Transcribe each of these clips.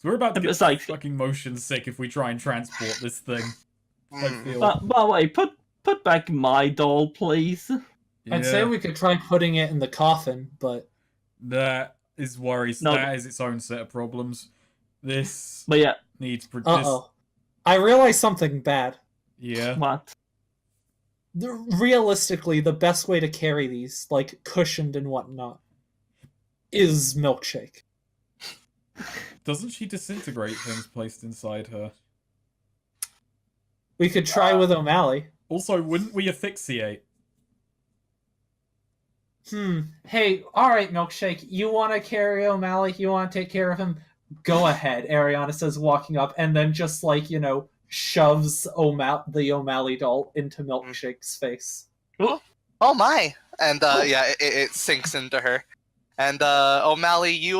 We're about to get Besides, fucking motion sick if we try and transport this thing. I feel. by the way, put back my doll, please. Yeah, I'd say we could try putting it in the coffin, but that is worrisome. No. That is its own set of problems. This But yeah, needs. uh-oh. I realized something bad. Yeah. what? Realistically, the best way to carry these, like cushioned and whatnot, is milkshake. Doesn't she disintegrate things placed inside her? We could try with O'Malley. Also, wouldn't we asphyxiate? Hey, alright, Milkshake, you want to carry O'Malley? You want to take care of him? Go ahead, Ariana says, walking up, and then just, like, shoves the O'Malley doll into Milkshake's face. Oh my! And, it sinks into her. And, O'Malley,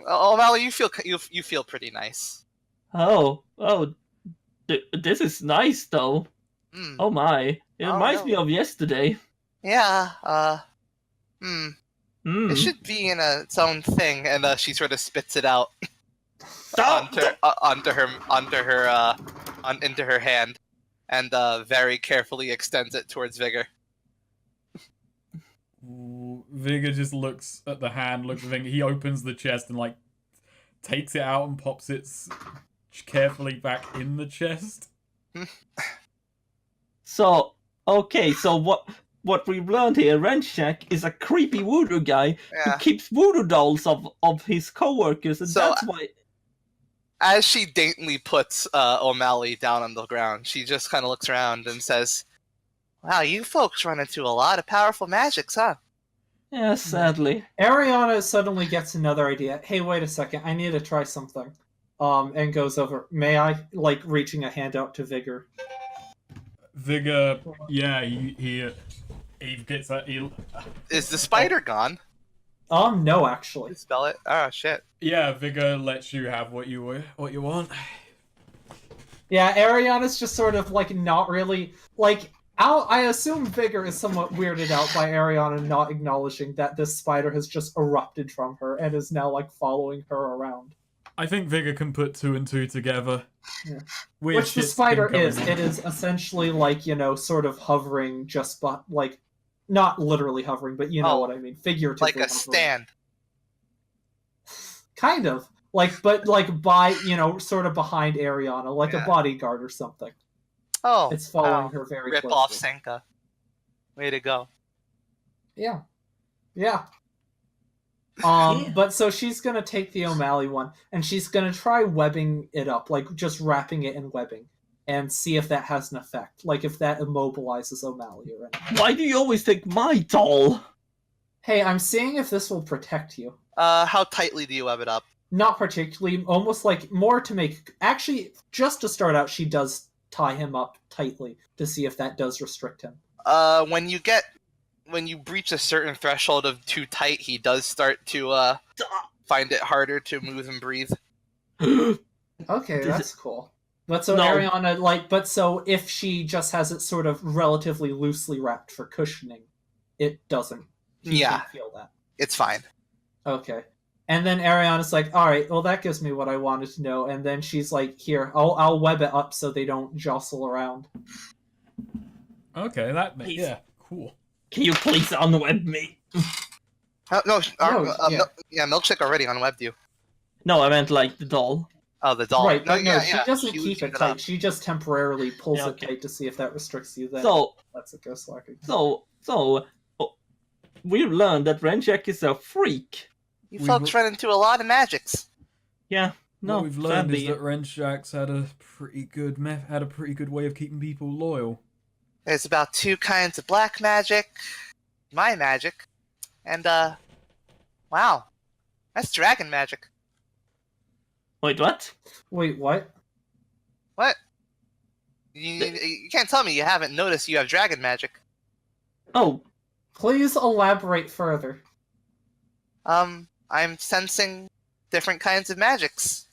O'Malley, you feel pretty nice. Oh, this is nice, though. Mm. Oh my, it reminds me of yesterday. Yeah, It should be in its own thing, and she sort of spits it out into her hand, and very carefully extends it towards Vigor. Vigor just looks at the hand, looks at the thing. He opens the chest and like takes it out and pops it carefully back in the chest. So what we've learned here, Renshak is a creepy voodoo guy who keeps voodoo dolls of his co-workers, and so, that's why... As she daintily puts O'Malley down on the ground, she just kind of looks around and says, "Wow, you folks run into a lot of powerful magics, huh?" Yeah, sadly. Ariana suddenly gets another idea. Hey, wait a second, I need to try something. And goes over. May I? Like, reaching a hand out to Vigor. Vigor, yeah, he gets that. Is the spider gone? No, actually. Spell it. Oh shit. Yeah, Vigor lets you have what you want. Yeah, Ariana's just sort of like not really like. I assume Vigor is somewhat weirded out by Ariana not acknowledging that this spider has just erupted from her and is now like following her around. I think Vigor can put two and two together. Yeah. Which the spider is. It is essentially like, sort of hovering just like, not literally hovering, but you know what I mean, figuratively. Like a hovering. stand. Kind of. But by, sort of behind Ariana, like a bodyguard or something. Oh. It's following her very Rip closely. off Senka. Way to go. Yeah. But so she's gonna take the O'Malley one, and she's gonna try webbing it up, like just wrapping it in webbing, and see if that has an effect, like if that immobilizes O'Malley or anything. Why do you always take my doll? Hey, I'm seeing if this will protect you. How tightly do you web it up? Not particularly, almost like more to make... Actually, just to start out, she does tie him up tightly to see if that does restrict him. When you breach a certain threshold of too tight, he does start to find it harder to move and breathe. Okay, that's cool. But so Ariana, so if she just has it sort of relatively loosely wrapped for cushioning, it doesn't. He can't feel that. It's fine. Okay. And then Ariana's like, alright, well that gives me what I wanted to know. And then she's like, here, I'll web it up so they don't jostle around. Okay, cool. Can you please unweb me? Milkshake already unwebbed you. No, I meant like the doll. Oh, the doll. Right, but she doesn't keep it tight. She just temporarily pulls it tight to see if that restricts you. Then that's a ghost locking. So we've learned that Renshak is a freak. You folks run into a lot of magics. Yeah. No, what we've learned is that Renshak's had a pretty good way of keeping people loyal. There's about 2 kinds of black magic, my magic, and wow, that's dragon magic. Wait, what? Wait, what? What? You can't tell me you haven't noticed you have dragon magic. Oh. Please elaborate further. I'm sensing different kinds of magics.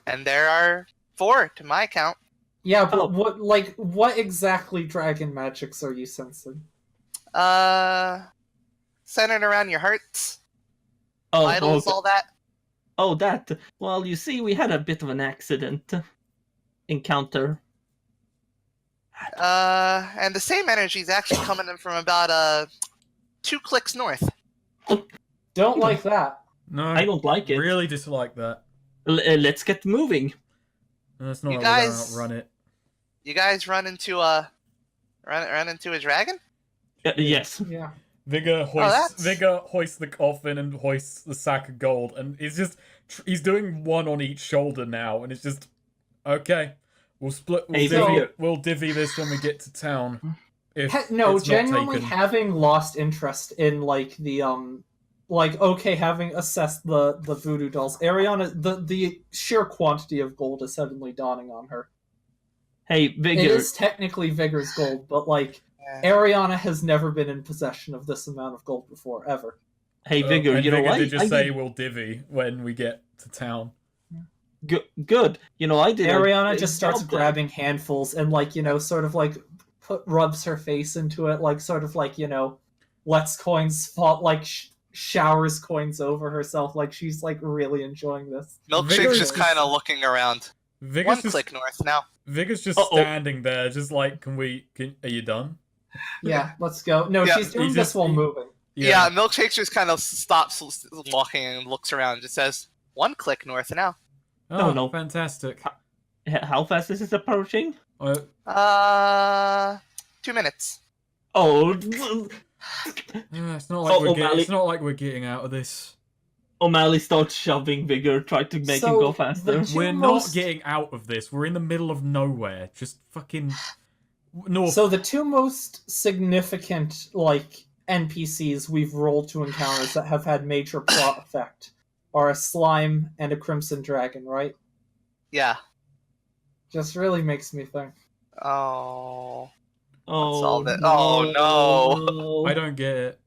And there are 4 to my count. Yeah, but what exactly dragon magics are you sensing? Centered around your hearts. Vitals, all that. Oh, that. Well, you see, we had a bit of an accident encounter. And the same energy is actually coming in from about 2 clicks north. Don't like that. No, I don't like it. Really dislike that. Let's get moving. That's not You how we're gonna guys- outrun it. You guys run into a dragon? Yes. Yeah. Vigor that's- hoists the coffin and hoists the sack of gold, and he's doing one on each shoulder now, and it's just okay. We'll split. Hey, Vigor. We'll divvy this when we get to town. If No, it's not genuinely taken. having lost interest in like the having assessed the voodoo dolls, Ariana, the sheer quantity of gold is suddenly dawning on her. Hey, It Vigor. is technically Vigor's gold, but like Yeah. Ariana has never been in possession of this amount of gold before, ever. Hey, Vigor. And You know Vigor what? did just I say did we'll divvy when we get to town. good. You know, I did. Ariana a just starts job there. grabbing handfuls and sort of like rubs her face into it, like sort of like lets coins fall, like showers coins over herself, like she's like really enjoying this. Milkshake's Vigor's just kind of looking around. Vigor's One just, click north now. Vigor's just Uh-oh. standing there, just like, are you done? Yeah, let's go. No, Yeah, she's doing he's this just- while he- moving. Yeah, Milkshake just kind of stops walking and looks around and just says, 1 click north now. Oh, no. fantastic. How fast is it approaching? 2 minutes. Oh, It's not like O'Malley. it's not like we're getting out of this. O'Malley starts shoving Vigor, trying to make him So, go faster. the two We're most- not getting out of this. We're in the middle of nowhere. Just fucking north. So the two most significant NPCs we've rolled to encounters that have had major plot effect are a slime and a crimson dragon, right? Yeah. Just really makes me think. Oh. Oh, solve it. no. Oh, I don't get it.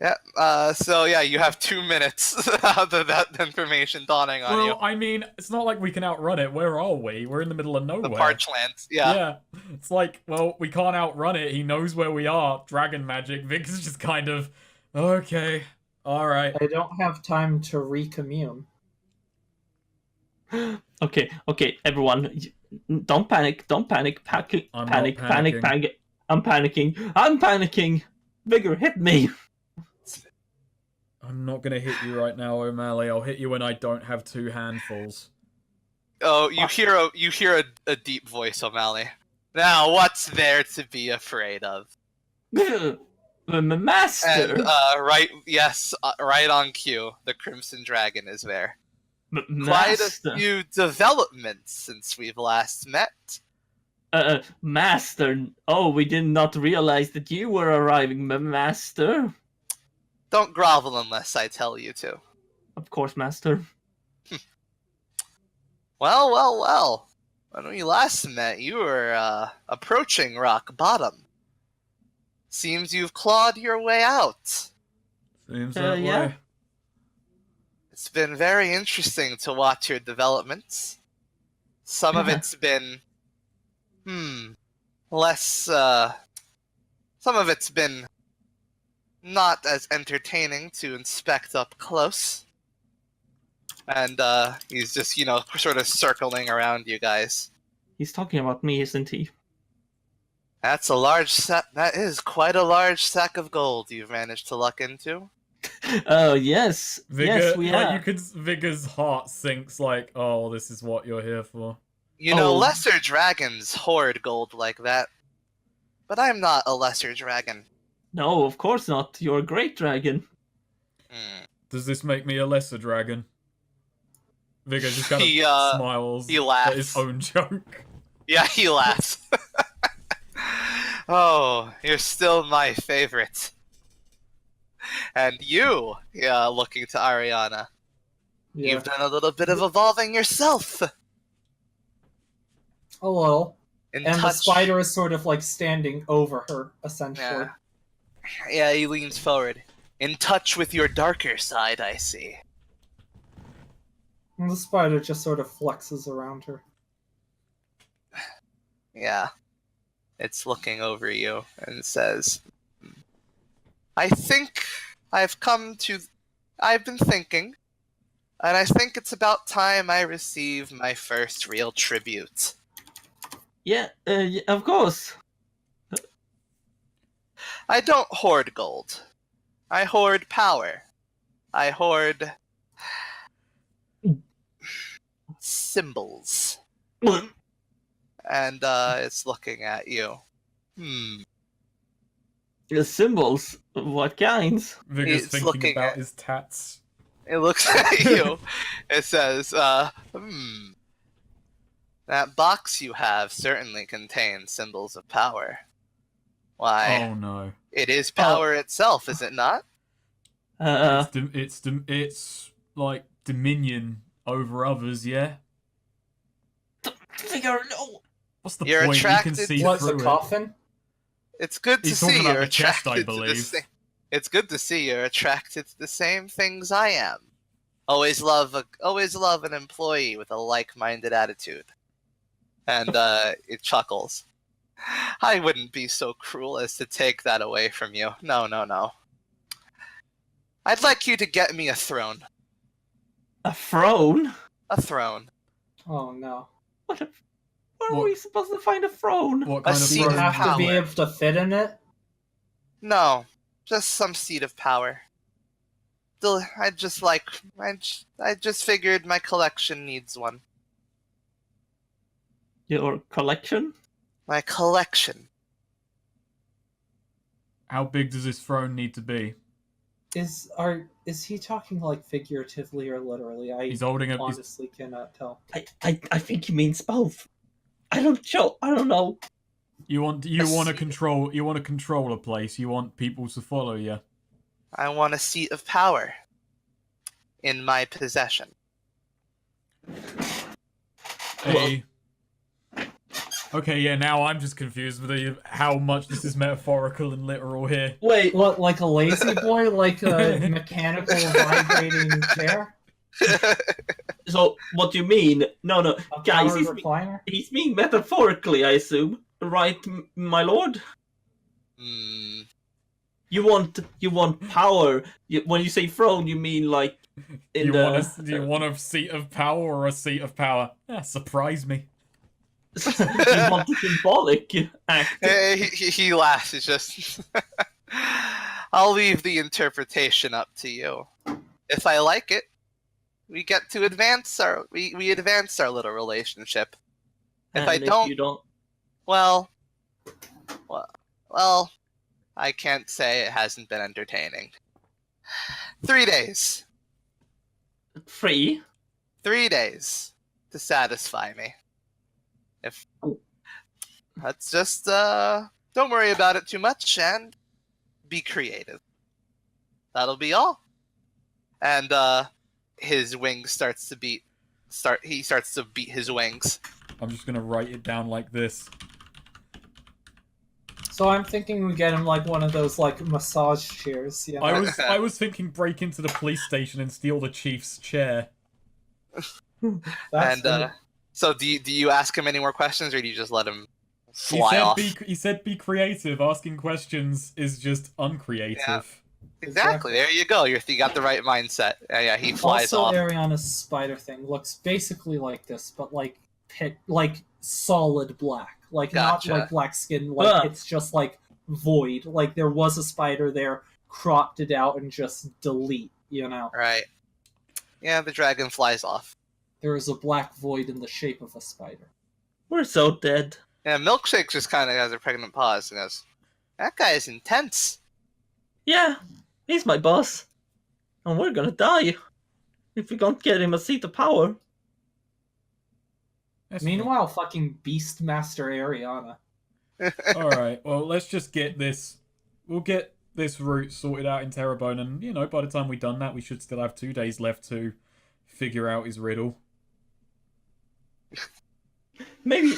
Yeah, so yeah, you have 2 minutes of that information dawning on Well, you. I mean, it's not like we can outrun it. Where are we? We're in the middle of nowhere. The parchlands. Yeah. It's like, well, we can't outrun it. He knows where we are. Dragon magic. Vic's just kind of, okay, all right. I don't have time to recommune. Okay, everyone, don't panic. I'm not Panic. panicking. I'm panicking. Vigor, hit me. I'm not gonna hit you right now, O'Malley. I'll hit you when I don't have 2 handfuls. Oh, you hear a deep voice, O'Malley. Now, what's there to be afraid of? Master. And right on cue, the Crimson Dragon is there. Quite Master. a few developments since we've last met. Master. Oh, we did not realize that you were arriving, Master. Don't grovel unless I tell you to. Of course, Master. Well. When we last met, you were approaching rock bottom. Seems you've clawed your way out. Seems that yeah. way. It's been very interesting to watch your developments. Some of it's been, less, some of it's been not as entertaining to inspect up close. And, he's just, sort of circling around you guys. He's talking about me, isn't he? That's a large sack. That is quite a large sack of gold you've managed to luck into. Oh, yes. Vigor, Yes, we like, have. Vigor's heart sinks like, oh, this is what you're here for. Oh. Lesser dragons hoard gold like that. But I'm not a lesser dragon. No, of course not. You're a great dragon. Does this make me a lesser dragon? Vigor just kind of He, smiles he at laughs. his own joke. Yeah, he laughs. Oh, you're still my favorite. And you, looking to Ariana, Yeah, you've done a little bit of evolving yourself. a little. In And the touch. spider is sort of like standing over her, essentially. Yeah. Yeah, he leans forward. In touch with your darker side, I see. And the spider just sort of flexes around her. Yeah. It's looking over you and says, I think I've been thinking, and I think it's about time I receive my first real tribute. Yeah, of course. I don't hoard gold. I hoard power. I hoard symbols. And it's looking at you. The symbols? What kinds? Vigor's It's thinking looking about at- his tats. It looks at you. It says, that box you have certainly contains symbols of power. Why, Oh no. it is power itself, is it not? It's like dominion over others, yeah? Figure, no. What's the You're point? You attracted can see to- What's a through it. coffin? It's good to He's talking see about you're the chest, I attracted to the believe. same. It's good to see you're attracted to the same things I am. Always love an employee with a like-minded attitude. And it chuckles. I wouldn't be so cruel as to take that away from you. No, no, no. I'd like you to get me a throne. A throne? A throne. Oh no. Where are What- we supposed to find a throne? What kind of seat You of throne? have to be power. able to fit in it? No, just some seat of power. Still, I just figured my collection needs one. Your collection? My collection. How big does this throne need to be? Is he talking like figuratively or literally? I He's holding a. honestly cannot tell. I think he means both. I don't know. You want to control a place. You want people to follow you. I want a seat of power in my possession. Hey. Okay, yeah. Now I'm just confused with how much this is metaphorical and literal here. Wait, What, like a lazy boy? Like a mechanical vibrating chair? so what do you mean? No, A guys, powered recliner? he's mean metaphorically, I assume. Right, my lord? Hmm. You want power. When you say throne, you mean like in Do you want a seat of power or a seat of power? Yeah, surprise me. you want the symbolic act. He laughs. It's just. I'll leave the interpretation up to you. If I like it, we get to advance we advance our little relationship. If And I don't, you don't. well, I can't say it hasn't been entertaining. 3 days. 3? 3 days to satisfy me. If that's just don't worry about it too much and be creative. That'll be all. And his wings starts to beat. He starts to beat his wings. I'm just gonna write it down like this. So I'm thinking we get him like one of those like massage chairs. You know? I was thinking break into the police station and steal the chief's chair. That's And so do you ask him any more questions, or do you just let him He fly said off? he said be creative. Asking questions is just uncreative. Yeah. Exactly. There you go. You got the right mindset. Yeah. He flies also, off. Ariana's spider thing looks basically like this, but like like solid black, like Gotcha. not like black skin. Like it's just like void. Like there was a spider there, cropped it out, and just delete. You know, Right. Yeah. The dragon flies off. there is a black void in the shape of a spider. We're so dead. Yeah. Milkshake just kind of has a pregnant pause and goes, "That guy is intense." Yeah, he's my boss. And we're gonna die if we don't get him a seat of power. Meanwhile, fucking Beastmaster Ariana. All right. Well, let's just get this. We'll get this route sorted out in Terrebonne, and by the time we've done that, we should still have 2 days left to figure out his riddle. Maybe.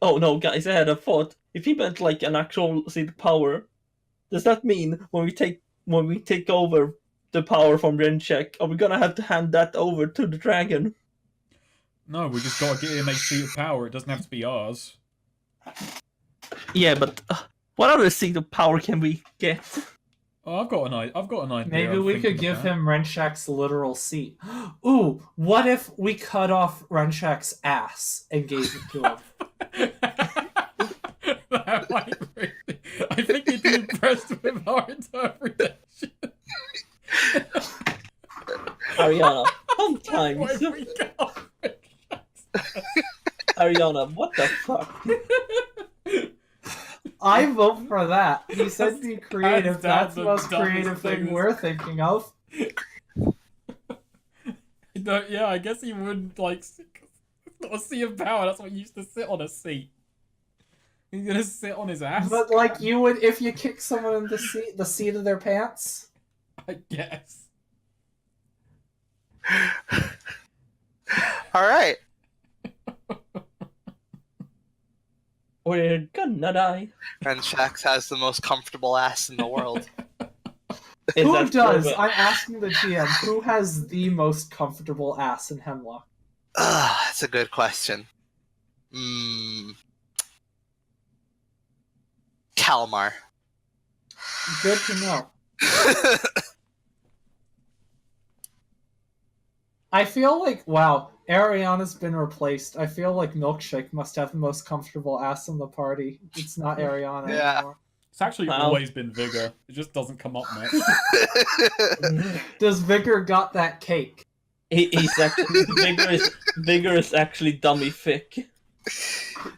Oh no, guys! I had a thought. If he meant like an actual seat of power, does that mean when we take over the power from Renchek, are we gonna have to hand that over to the dragon? No, we just gotta get him a seat of power. It doesn't have to be ours. Yeah, but what other seat of power can we get? Oh, I've got an idea. Maybe I'm we could thinking give about. him Renshak's literal seat. Ooh, what if we cut off Renshak's ass and gave it to him? That might really... I think you'd be impressed with our interpretation. Ariana, sometimes. Where we go. Ariana, what the fuck? I vote for that. He said be creative. hands down That's the most dumbest creative thing thing we're thinking of. No, yeah, I guess he wouldn't like. It's not a seat of power. That's what you used to sit on a seat. He's gonna sit on his ass. But like you would if you kick someone in the seat of their pants. I guess. All right. We're gonna die. And Shax has the most comfortable ass in the world. Is Who that does? true? I'm asking the GM. Who has the most comfortable ass in Hemlock? That's a good question. Kalmar. Good to know. I feel like wow, Ariana's been replaced. I feel like Milkshake must have the most comfortable ass in the party. It's not Ariana Yeah. anymore. It's actually Wow. always been Vigor. It just doesn't come up much. Does Vigor got that cake? He's actually Vigor is actually dummy thick.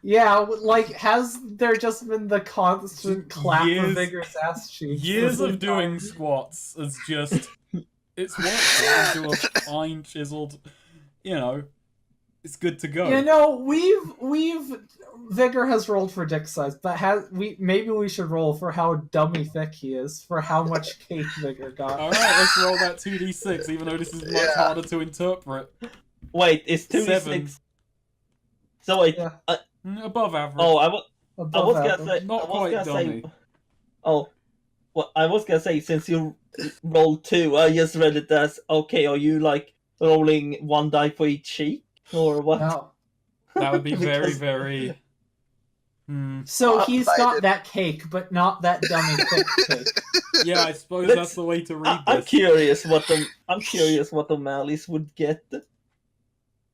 Yeah, like has there just been the constant clap Years- of Vigor's ass cheeks? Years this of doing entire- squats is just... It's worked into a fine, chiseled... You know, it's good to go. You know, we've Vigor has rolled for dick size, but maybe we should roll for how dummy thick he is, for how much cake Vigor got. Alright, let's roll that 2d6, even though this is much Yeah. harder to interpret. Wait, it's 2d6. 7. So wait, Yeah. Above average. oh, I was Above gonna average. say, Not I was quite gonna dummy. say, oh, well, I was gonna say since you rolled 2, I just read it as okay. Are you like rolling 1 die for each cheek or what? No. That would be very, Because- very... So he's got Lopsided. that cake, but not that dummy thick cake. Yeah, I suppose Let's- that's the way to read I'm this. curious what the Malice would get.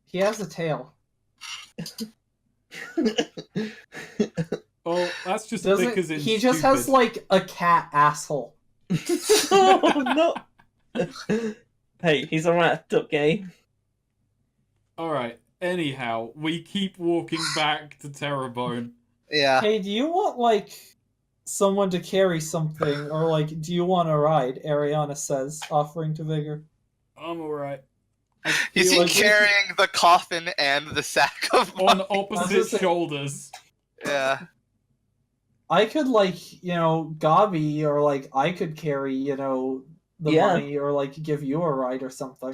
He has a tail. Oh, that's just Doesn't thick as in he just has stupid. like a cat asshole. Oh no! Hey, he's a rat, okay? Alright, anyhow, we keep walking back to Terrebone. Yeah. Hey, do you want like someone to carry something, or like do you want to ride? Ariana says, offering to Vigor. I'm alright. Is he carrying the coffin and the sack of on money? opposite say- shoulders? Yeah. I could like, Gabi, or like I could carry, the Yeah. money, or like give you a ride or something.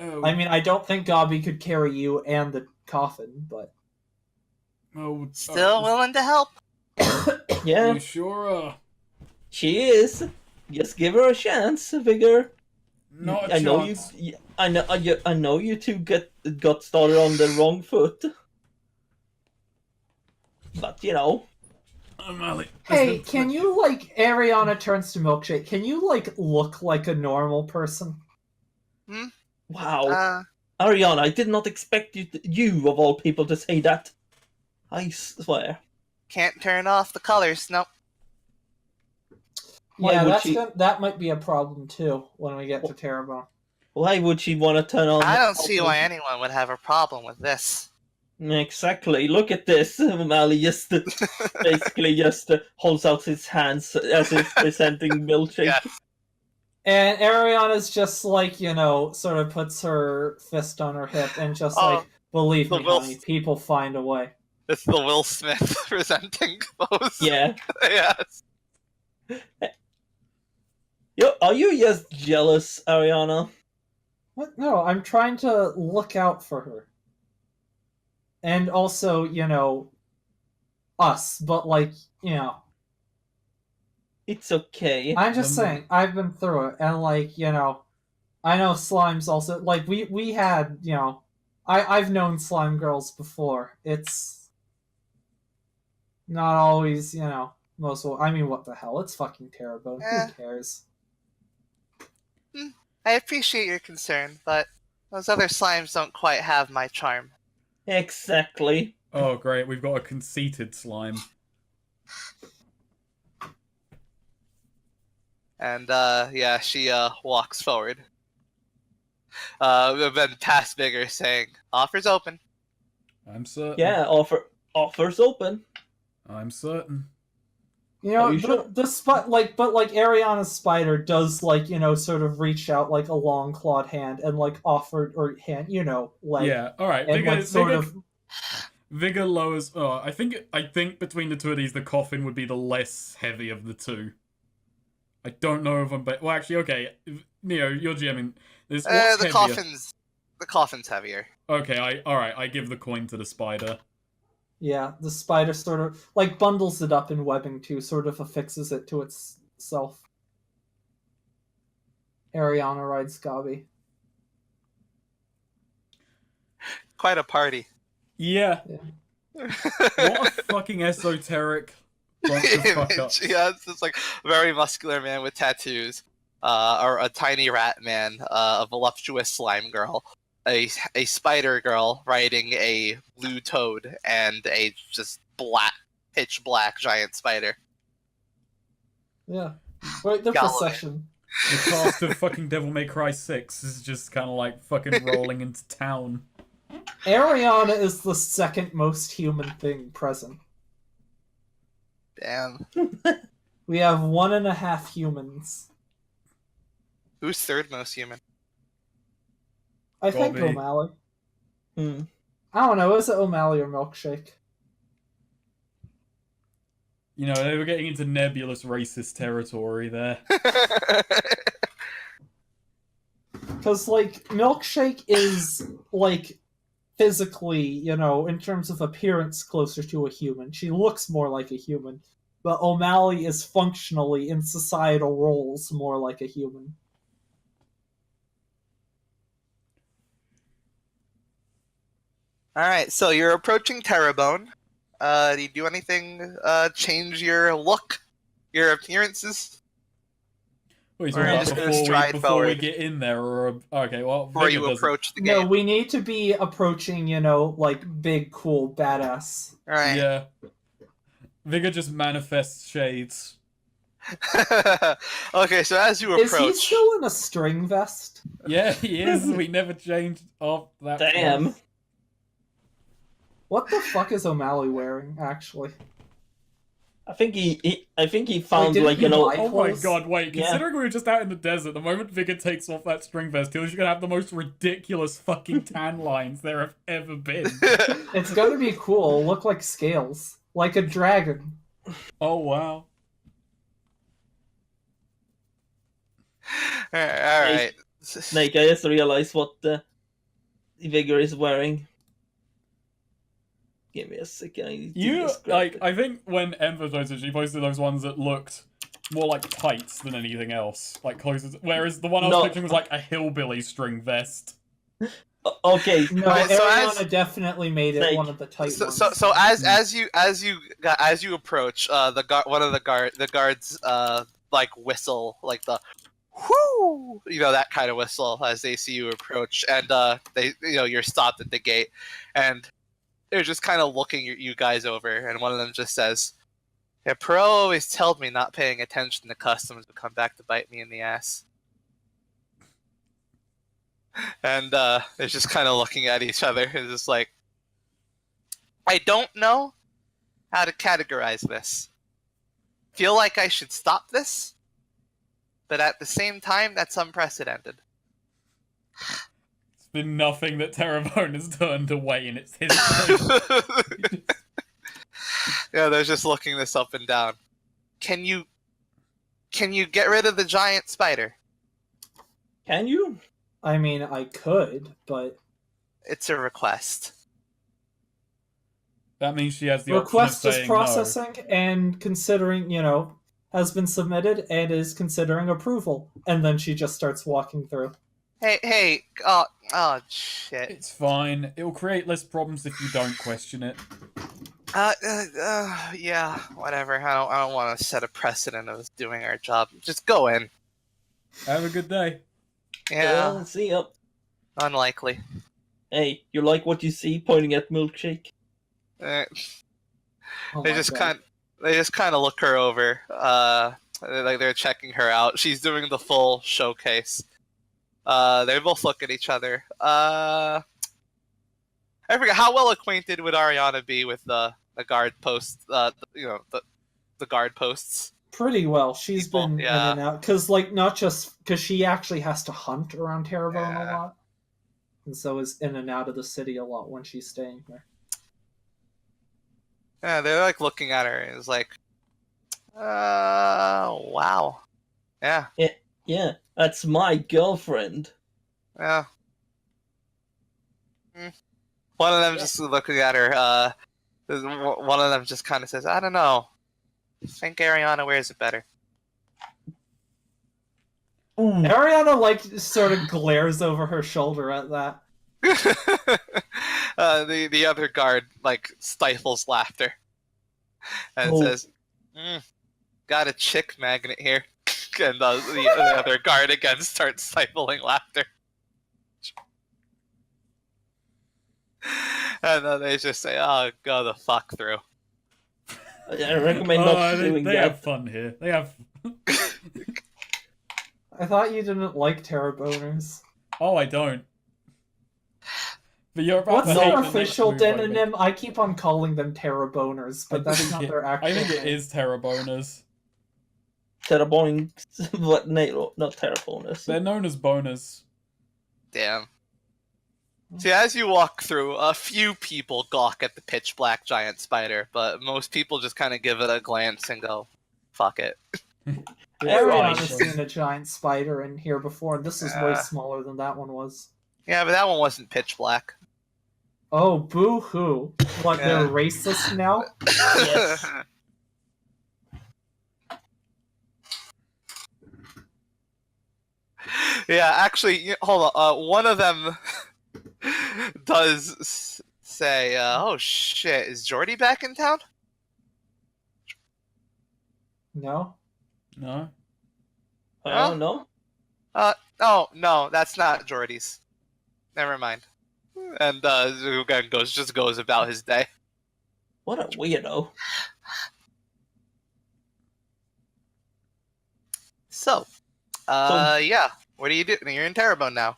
Oh, I mean, I don't think Gabi could carry you and the coffin, but oh, Still willing to help. Yeah, You sure are. she is. Just give her a chance, Vigor. Not a I know chance. you. I know you two got started on the wrong foot. But Mally. hey, can you like Ariana turns to Milkshake? Can you like look like a normal person? wow, Uh, Ariana, I did not expect you of all people to say that. I swear. can't turn off the colors. Nope. Why Yeah, would that might be a problem too when we get to Terrebonne. Why would she want to turn on? I don't see why anyone would have a problem with this. Exactly. Look at this. Mally just basically just holds out his hands as if presenting milkshake. Yeah. And Ariana's just like, sort of puts her fist on her hip and just Oh, like, believe the me, Will- honey, people find a way. It's the Will Smith presenting pose. Yeah. Yes. Are you just jealous, Ariana? What? No, I'm trying to look out for her. And also, us, but like, It's okay. I'm just Remember- saying, I've been through it, and like, I know slimes also, like, we had, I've known slime girls before. It's not always, I mean, what the hell? It's fucking Terrebonne. Eh. Who cares? I appreciate your concern, but those other slimes don't quite have my charm. Exactly. Oh, great. We've got a conceited slime. And, yeah, she, walks forward. Then past Vigor saying, "Offers open." I'm certain. Yeah, offers open. I'm certain. You know, Are you sure? but Ariana's spider does sort of reach out like a long clawed hand and offered or hand, Yeah, alright. and Vigor lowers. Oh, I think between the two of these, the coffin would be the less heavy of the two. I don't know if I'm. Well, actually, okay. Neo, you're GMing. What's The heavier? coffin's heavier. Okay, alright. I give the coin to the spider. Yeah, the spider sort of bundles it up in webbing too, sort of affixes it to itself. Ariana rides Gabi. Quite a party. Yeah. What a fucking esoteric bunch of fuck ups. Yeah, it's just like a very muscular man with tattoos, or a tiny rat man, a voluptuous slime girl, a spider girl riding a blue toad, and a just pitch black giant spider. Yeah. Right, the Galloway. procession. The cast of fucking Devil May Cry 6 is just kind of like fucking rolling into town. Ariana is the second most human thing present. Damn. We have 1.5 humans. Who's third most human? I think Gabi. O'Malley. Hmm. I don't know, is it O'Malley or Milkshake? You know, they were getting into nebulous racist territory there. Because, Milkshake is, physically, in terms of appearance, closer to a human. She looks more like a human. But O'Malley is functionally, in societal roles, more like a human. Alright, so you're approaching Terrebonne. Do you do anything, change your look? Your appearances? What are you Or are you talking just about gonna stride before we forward? get in there? Or okay, well, Before Vigor you doesn't. approach the No, game? we need to be approaching, big, cool, badass. Alright. Yeah. Vigor just manifests shades. Okay, so as you Is approach... he still in a string vest? Yeah, he is. We never changed off that. Damn. one. What the fuck is O'Malley wearing, actually? I think he found didn't he buy- Oh my clothes? god, wait. Yeah. Considering we were just out in the desert, the moment Vigor takes off that string vest, he's gonna have the most ridiculous fucking tan lines there have ever been. It's gonna be cool. It'll look like scales. Like a dragon. Oh wow. Alright. Snake, I just realized what the Vigor is wearing. Give me a second. I need to You, just grab it. I think when Ember posted, she posted those ones that looked more like tights than anything else. Like closer to, whereas the one I was No. picturing was like a hillbilly string vest. Okay. No, Alright, so Ariana definitely made it Snake. one of the tight ones. So as you approach, one of the guards whistle, like the whoo, that kind of whistle as they see you approach, and they you're stopped at the gate, and they're just kind of looking you guys over, and one of them just says, "Yeah, Perot always told me not paying attention to customs would come back to bite me in the ass." And they're just kind of looking at each other. It's just like, I don't know how to categorize this. Feel like I should stop this, but at the same time, that's unprecedented. It's been nothing that Terrebonne has turned away in its history. Yeah, they're just looking this up and down. Can you get rid of the giant spider? Can you? I mean, I could, but It's a request. That means she has the request option of is saying processing and considering, has been submitted and is considering approval. And then she just starts walking through. Hey, oh no. shit. It's fine. It'll create less problems if you don't question it. Yeah, whatever. I don't want to set a precedent of us doing our job. Just go in. Have a good day. Yeah, See ya. unlikely. Hey, you like what you see? Pointing at milkshake. Eh, Oh they my just God. kind of look her over. Like they're checking her out. She's doing the full showcase. They both look at each other. I forget, how well acquainted would Ariana be with the guard posts? The guard posts. Pretty well. She's People, been in yeah. and out because, like, not just because she actually has to hunt around Terrebonne a Yeah. lot, and so is in and out of the city a lot when she's staying here. Yeah, they're like looking at her and it's like, wow. Yeah, Yeah, that's my girlfriend. yeah. One of them just looking at her. One of them just kind of says, "I don't know. I think Ariana wears it better." Ooh. Ariana, like, sort of glares over her shoulder at that. The other guard like stifles laughter and says, "Got a chick magnet here," and the other guard again starts stifling laughter. And then they just say, "Oh, go the fuck through." I recommend not doing they that. have fun here. They have. I thought you didn't like Terreboners. Oh, I don't. But you're about What's to their hate the next official move I make. demonym? I keep on calling them Terreboners, but that's not their actual I think it name. is Terreboners. Terraboning, but no, not Terraboners. They're known as boners. Damn. See, as you walk through, a few people gawk at the pitch black giant spider, but most people just kind of give it a glance and go, "Fuck it." Ariana Right. has seen a giant spider in here before, and this is way smaller than that one was. Yeah, but that one wasn't pitch black. Oh, boo-hoo. What, Yeah. they're racist now? Yes. Yeah, actually, hold on. One of them does say, "Oh shit, is Jordy back in town?" No? No? I don't know. Oh no, that's not Jordy's. Never mind. And Zugan goes about his day. What a weirdo. So, yeah. What are you doing? You're in Terrebonne now.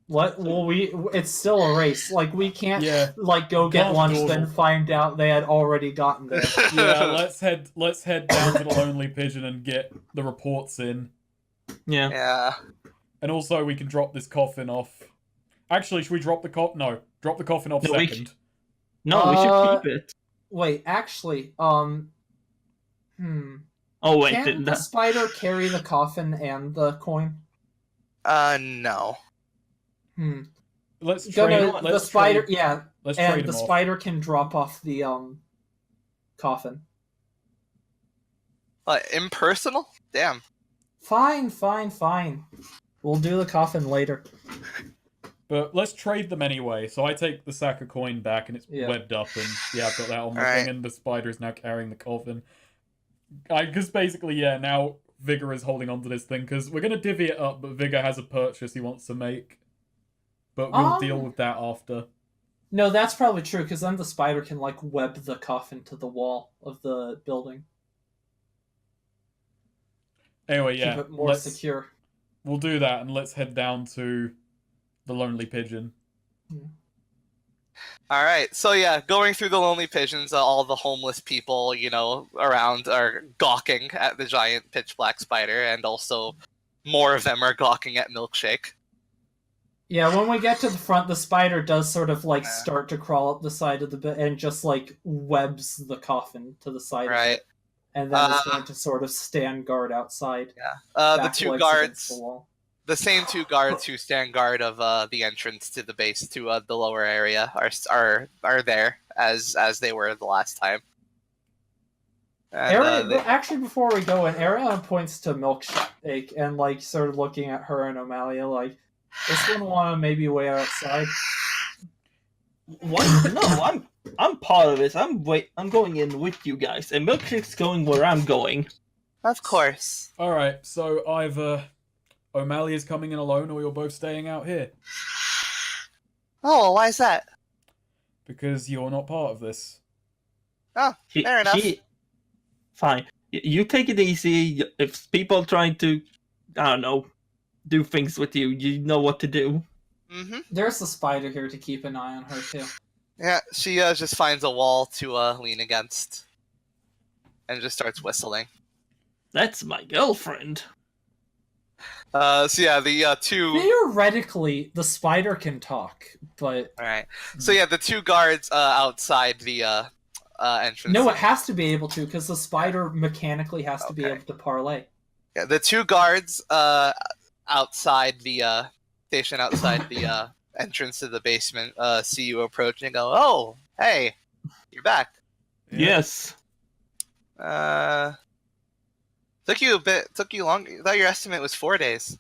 What? Well, it's still a race. Like, we can't, Yeah. like, go get Can't lunch, dawdle. then find out they had already gotten there. Yeah, let's head down to the Lonely Pigeon and get the reports in. Yeah. Yeah. And also we can drop this coffin off. Actually, should we drop the coffin? No, drop the coffin off No, we second. No, we should keep it. Wait, actually, Oh wait, can the spider carry the coffin and the coin? No. Let's No, trade. no, the Let's spider, trade, yeah, let's trade and the them off. spider can drop off the, coffin. Impersonal? Damn. Fine. We'll do the coffin later. But let's trade them anyway. So I take the sack of coin back, and it's webbed up, and yeah, I've got that on my Alright. thing, and the spider is now carrying the coffin. Because basically, yeah, now Vigor is holding on to this thing, because we're going to divvy it up, but Vigor has a purchase he wants to make. But we'll deal with that after. No, that's probably true, because then the spider can, like, web the coffin to the wall of the building. Anyway, yeah, Keep it more secure. We'll do that, and let's head down to the Lonely Pigeon. Alright, so yeah, going through the Lonely Pigeons, all the homeless people, around are gawking at the giant pitch black spider, and also more of them are gawking at Milkshake. Yeah, when we get to the front, the spider does sort of, like, start to crawl up the side of the bit and just, like, webs the coffin to the side of Right. it. And then it's going to sort of stand guard outside. Yeah. The back two legs guards, against the wall. the same two guards who stand guard of the entrance to the base to the lower area are there as they were the last time. And, actually, before we go in, Ariana points to Milkshake and, like, sort of looking at her and Amalia, like, this one want to maybe wait outside. What? No, I'm part of it. I'm going in with you guys, and Milkshake's going where I'm going. Of course. All right, so either O'Malley is coming in alone, or you're both staying out here Oh, why is that? because you're not part of this. Oh, fair enough. Fine. You take it easy. If people trying to, I don't know, do things with you, you know what to do. Mm-hmm. There's the spider here to keep an eye on her too. Yeah, she just finds a wall to lean against, and just starts whistling. That's my girlfriend. So yeah, the two. Theoretically, the spider can talk, but All right. So yeah, the two guards outside the entrance. no, it has to be able to because the spider mechanically has to be Okay. able to parlay. Yeah, the two guards outside the station outside the entrance to the basement see you approaching and go, "Oh, hey, you're back." Yeah. Yes. Took you long. I thought your estimate was 4 days.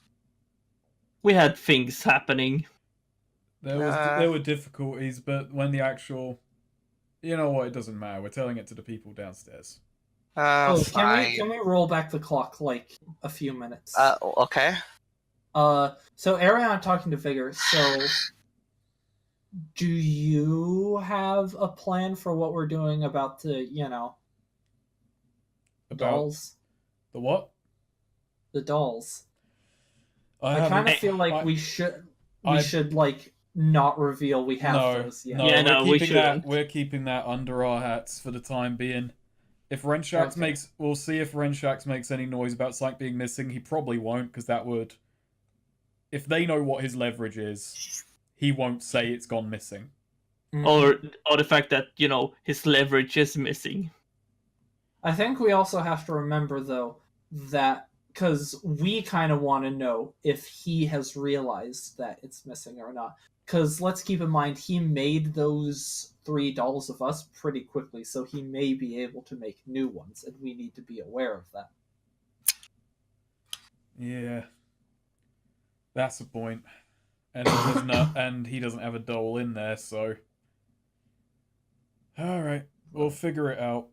We had things happening. There were difficulties, but when the actual, you know what? It doesn't matter. We're telling it to the people downstairs. Fine. Can we roll back the clock like a few minutes? Okay. So Arion talking to Vigor. So, do you have a plan for what we're doing about the About dolls? the what? The dolls. I haven't- kind of feel like we should like not reveal we have those yet. No, Yeah, no, we shouldn't. We're keeping that under our hats for the time being. If Renshax Okay. we'll see if Renshax makes any noise about something being missing. He probably won't, because that would. If they know what his leverage is, he won't say it's gone missing. Mhm. Or the fact that, his leverage is missing. I think we also have to remember though that because we kind of want to know if he has realized that it's missing or not. Because let's keep in mind, he made those 3 dolls of us pretty quickly, so he may be able to make new ones, and we need to be aware of that. Yeah, that's a point. And he doesn't have a doll in there, so. All right, we'll figure it out.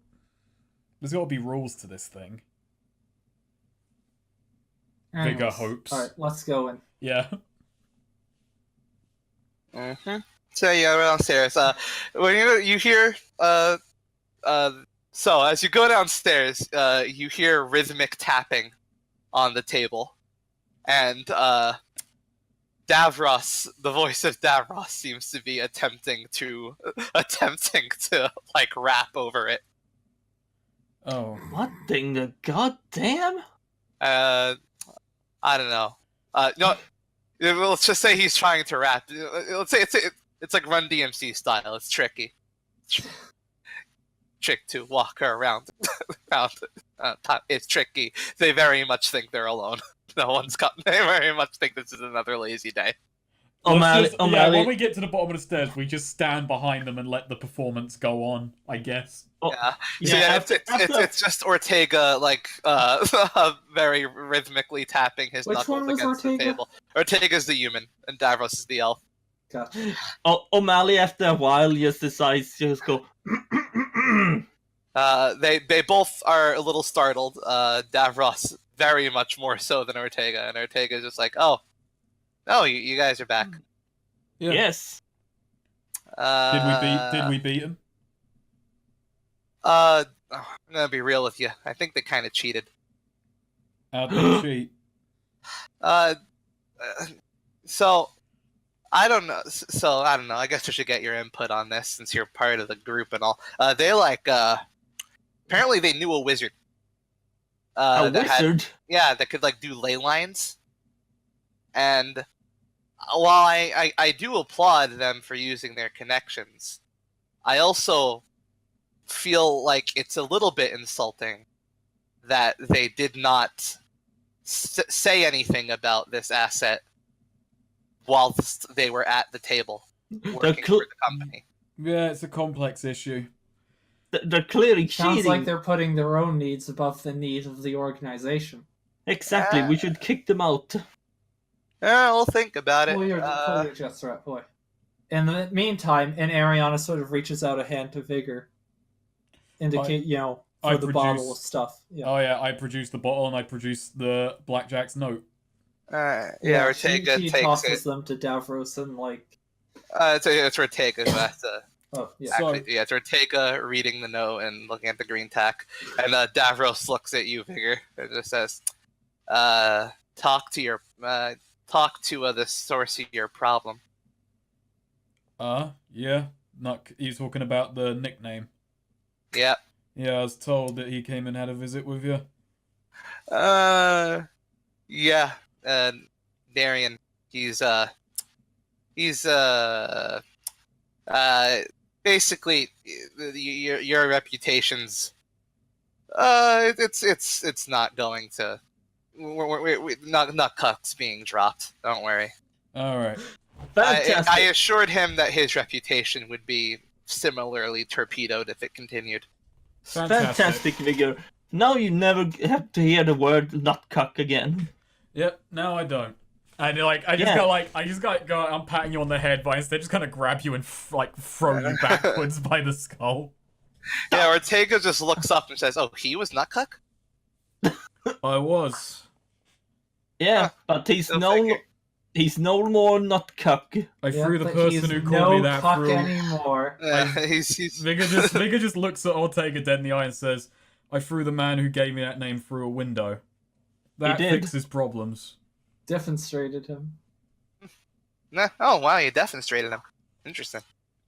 There's got to be rules to this thing. Vigor Anyways, hopes. All right, let's go in. Yeah. Mm-hmm. So yeah, we're downstairs. When you hear so as you go downstairs, you hear rhythmic tapping on the table, and Davros, the voice of Davros, seems to be attempting to like rap over it. Oh. What thing the goddamn? I don't know. No, let's just say he's trying to rap. Let's say it's like Run DMC style. It's tricky. Trick to walk her around. It's tricky. They very much think they're alone. No one's got. They very much think this is another lazy day. Let's O'Malley, yeah, when we get to the bottom of the stairs, we just stand behind them and let the performance go on, I guess. Yeah. Yeah, So yeah, after- it's just Ortega like very rhythmically tapping his Which knuckles one was against Ortega? the table. Ortega's the human and Davros is the elf. Gotcha. O'Malley, after a while, just decides to just go. They both are a little startled. Davros very much more so than Ortega, and Ortega's just like, oh, you guys are back. Yeah. Yes. Did we beat him? I'm gonna be real with you. I think they kind of cheated. How did he cheat? So I don't know. So I don't know. I guess we should get your input on this since you're part of the group and all. They apparently they knew a wizard. A that wizard? that could like do ley lines. And while I do applaud them for using their connections, I also feel like it's a little bit insulting that they did not say anything about this asset whilst they were at the table working for the company. Yeah, it's a complex issue. They're clearly Sounds cheating. like they're putting their own needs above the need of the organization. Exactly. We should kick them out. Yeah, we'll think about it. Pull your chest right, boy. In the meantime, and Ariana sort of reaches out a hand to Vigor, indicate I for the bottle of produce- stuff. Yeah. Oh yeah, I produced the bottle and I produced the blackjack's note. Yeah, Ortega she takes tosses it. them to Davros and It's Ortega who has to. oh yeah. So- Actually, yeah, it's Ortega reading the note and looking at the green tack, and Davros looks at you, Vigor, and just says, "Talk to the source of your problem." Yeah. Not you talking about the nickname. Yep. Yeah, I was told that he came and had a visit with you. Yeah. Darian, he's basically your reputation's it's not going to we're not cucks being dropped. Don't worry. Alright. Fantastic. I assured him that his reputation would be similarly torpedoed if it continued. Fantastic, Vigor. Now you never have to hear the word "not cuck" again. Yep, now I don't. And I just go, I'm patting you on the head, but instead just kind of grab you and throw you backwards by the skull. Yeah, Ortega just looks up and says, "Oh, he was not cuck." I was. Yeah, but he's Go no figure. he's no more not cuck. I Yeah, threw the but person he's who called no me that cuck through. anymore. He's Vigor just looks at Ortega dead in the eye and says, I threw the man who gave me that name through a window. That did. fixes problems. Defenestrated him. Oh wow, you defenestrated him. Interesting.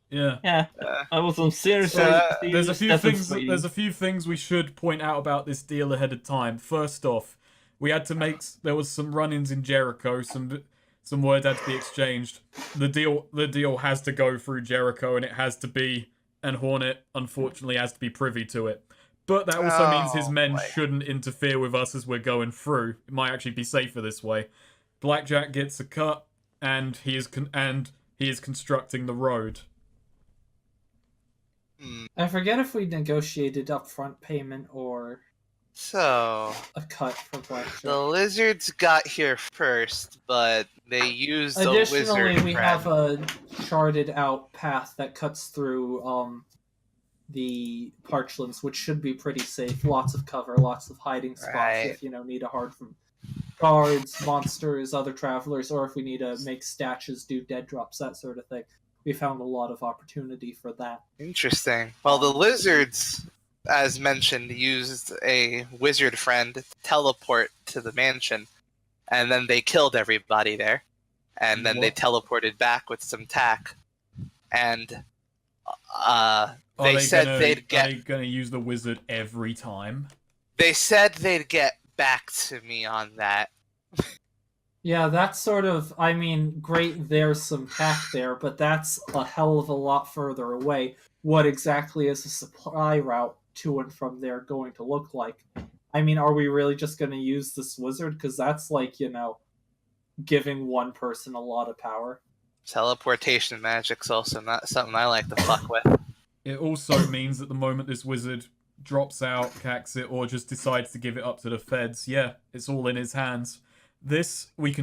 Yeah. Yeah, I was on serious. There's a few things we should point out about this deal ahead of time. First off, we had to there was some run-ins in Jericho, some words had to be exchanged. The deal has to go through Jericho, and Hornet unfortunately has to be privy to it. But that also means his men shouldn't interfere with us as we're going through. It might actually be safer this way. Blackjack gets a cut, and he is constructing the road. I forget if we negotiated upfront payment or So a cut for Blackjack. the lizards got here first, but they used the Additionally, wizard we friend. have a charted out path that cuts through the parchlands, which should be pretty safe. Lots of cover, lots of hiding spots Right. if need a hard from guards, monsters, other travelers, or if we need to make stashes, do dead drops, that sort of thing. We found a lot of opportunity for that. Interesting. Well, the lizards, as mentioned, used a wizard friend to teleport to the mansion, and then they killed everybody there, and then they What? teleported back with some tack, and Are they said gonna, they'd Are get. they gonna use the wizard every time? They said they'd get back to me on that. Yeah, that's sort of, great, there's some tack there, but that's a hell of a lot further away. What exactly is a supply route to and from there going to look like? Are we really just going to use this wizard? Because that's giving one person a lot of power. Teleportation magic's also not something I like to fuck with. It also means that the moment this wizard drops out, cacks it, or just decides to give it up to the feds, yeah, it's all in his hands. You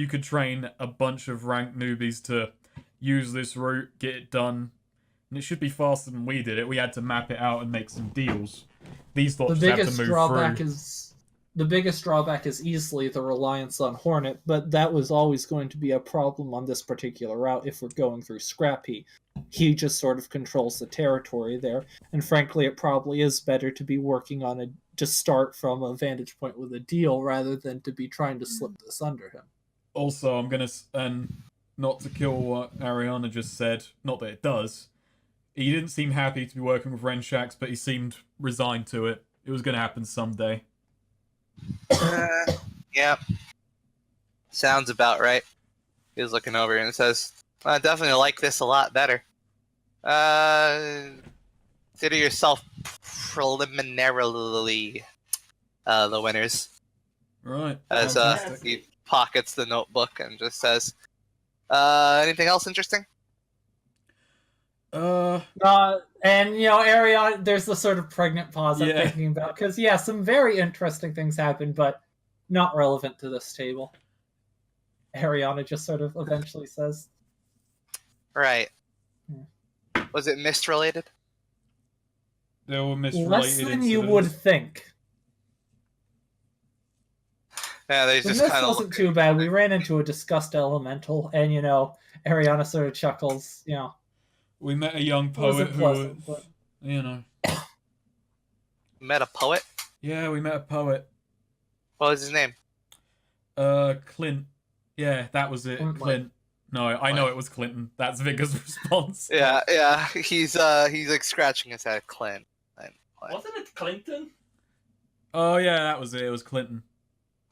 could train a bunch of ranked newbies to use this route, get it done, and it should be faster than we did it. We had to map it out and make some deals. These thoughts The just have biggest to move drawback through. is easily the reliance on Hornet, but that was always going to be a problem on this particular route if we're going through Scrappy. He just sort of controls the territory there, and frankly, it probably is better to be working on to start from a vantage point with a deal rather than to be trying to slip this under him. Also, I'm gonna, and not to kill what Ariana just said, not that it does, he didn't seem happy to be working with Renshax, but he seemed resigned to it. It was gonna happen someday. Yep. Sounds about right. He's looking over and says, I definitely like this a lot better. Consider yourself preliminarily the winners. Right. As fantastic. he pockets the notebook and just says, anything else interesting? And Ariana, there's the sort of pregnant pause I'm Yeah. thinking about, because some very interesting things happen, but not relevant to this table. Ariana just sort of eventually says, Right. Was it mist related? They were misrelated Less than you incidents. would think. Yeah, they The just mist kind of wasn't too bad. We ran into a disgust elemental, and Ariana sort of chuckles. We met a young It wasn't poet who was, pleasant, but met a poet. Yeah, we met a poet. What was his name? Clint. Yeah, that was it. Clint. Clint. No, I know it was Clinton. That's Vigor's response. Yeah. He's like scratching his head. Clint. Wasn't it Clinton? Oh yeah, that was it. It was Clinton.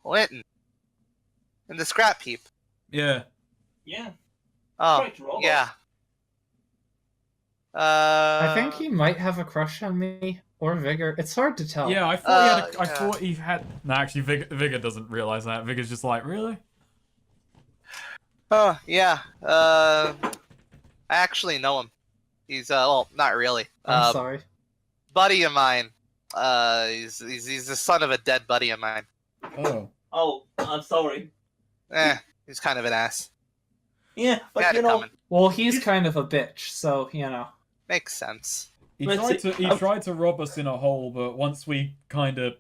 Clinton. And the scrap heap. Yeah. Yeah. Oh, Quite robot. yeah. I think he might have a crush on me or Vigor. It's hard to tell. Yeah, I thought I yeah. thought he had. No, actually, Vigor doesn't realize that. Vigor's just like, really? Oh, yeah. I actually know him. He's well, not really. I'm sorry. Buddy of mine. He's the son of a dead buddy of mine. Oh. Oh, I'm sorry. He's kind of an ass. Yeah, but Had you it know, coming. Well, he's kind of a bitch, so Makes sense. He Let's tried to rob us in a hole, but once we kind of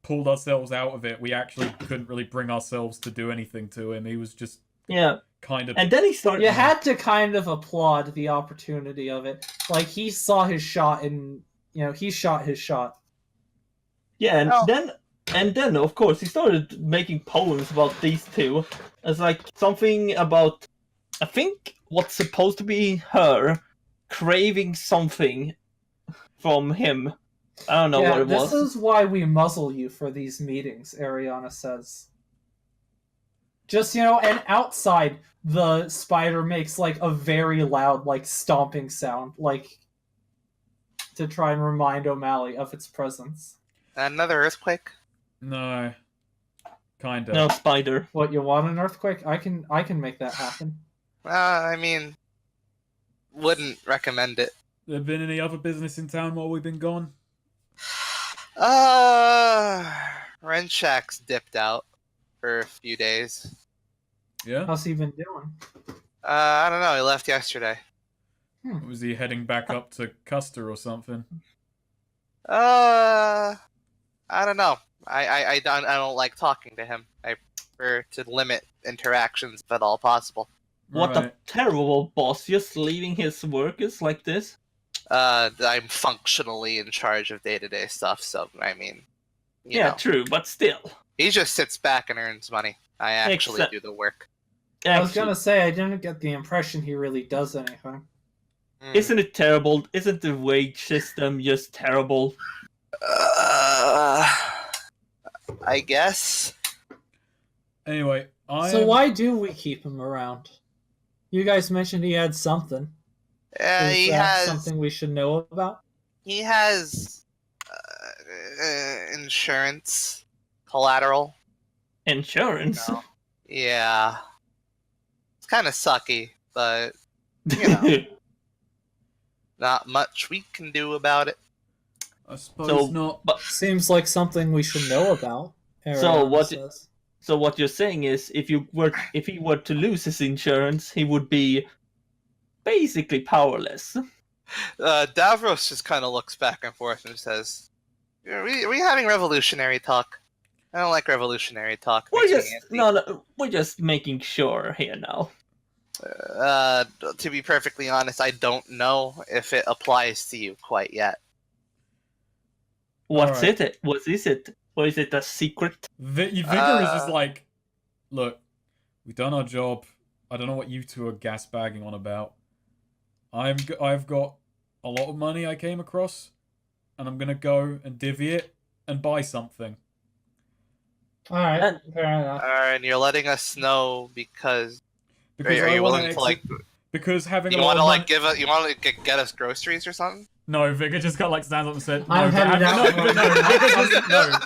pulled ourselves out of it, we actually couldn't really bring ourselves to do anything to him. He was just yeah. kind of. And then he started. you had to kind of applaud the opportunity of it. Like he saw his shot, and he shot his shot. Yeah, and Oh. then of course he started making poems about these two. It's like something about, I think, what's supposed to be her craving something from him. I don't know what it was. This is why we muzzle you for these meetings, Ariana says. Just, and outside, the spider makes, like, a very loud, like, stomping sound, like, to try and remind O'Malley of its presence. Another earthquake? No. Kinda. No spider. What, you want an earthquake? I can make that happen. I mean, wouldn't recommend it. There been any other business in town while we've been gone? Renshak's dipped out for a few days. Yeah? How's he been doing? I don't know. He left yesterday. Was he heading back up to Custer or something? I don't know. I don't like talking to him. I prefer to limit interactions if at all possible. What a Right. terrible boss, just leaving his workers like this. I'm functionally in charge of day-to-day stuff, so I mean, you Yeah, know, true, but still. he just sits back and earns money. I actually Except- do the work. I was Actually, gonna say, I didn't get the impression he really does anything. isn't it terrible? Isn't the wage system just terrible? I guess. Anyway, So why do we keep him around? You guys mentioned he had something. Is He that has something we should know about? he has insurance collateral. Insurance? No. Yeah, it's kind of sucky, but you know, not much we can do about it. I suppose So- not. Seems like something we should know about. So Ariana what- says. So what you're saying is, if he were to lose his insurance, he would be basically powerless. Davros just kind of looks back and forth and says, "Are we having revolutionary talk? I don't like revolutionary talk." We're Makes me just antsy." we're just making sure here now. To be perfectly honest, I don't know if it applies to you quite yet. What's Alright. it? What is it? Or is it a secret? Vigor is just like, look, we've done our job. I don't know what you two are gasbagging on about. I've got a lot of money I came across, and I'm gonna go and divvy it and buy something. Alright, And- fair enough. And you're letting us know because Because are I you wanna willing to like? Because having You a lot want of to money... like give us? You want to get us groceries or something? No, Vigor just got like stands up and said, I'm headed out.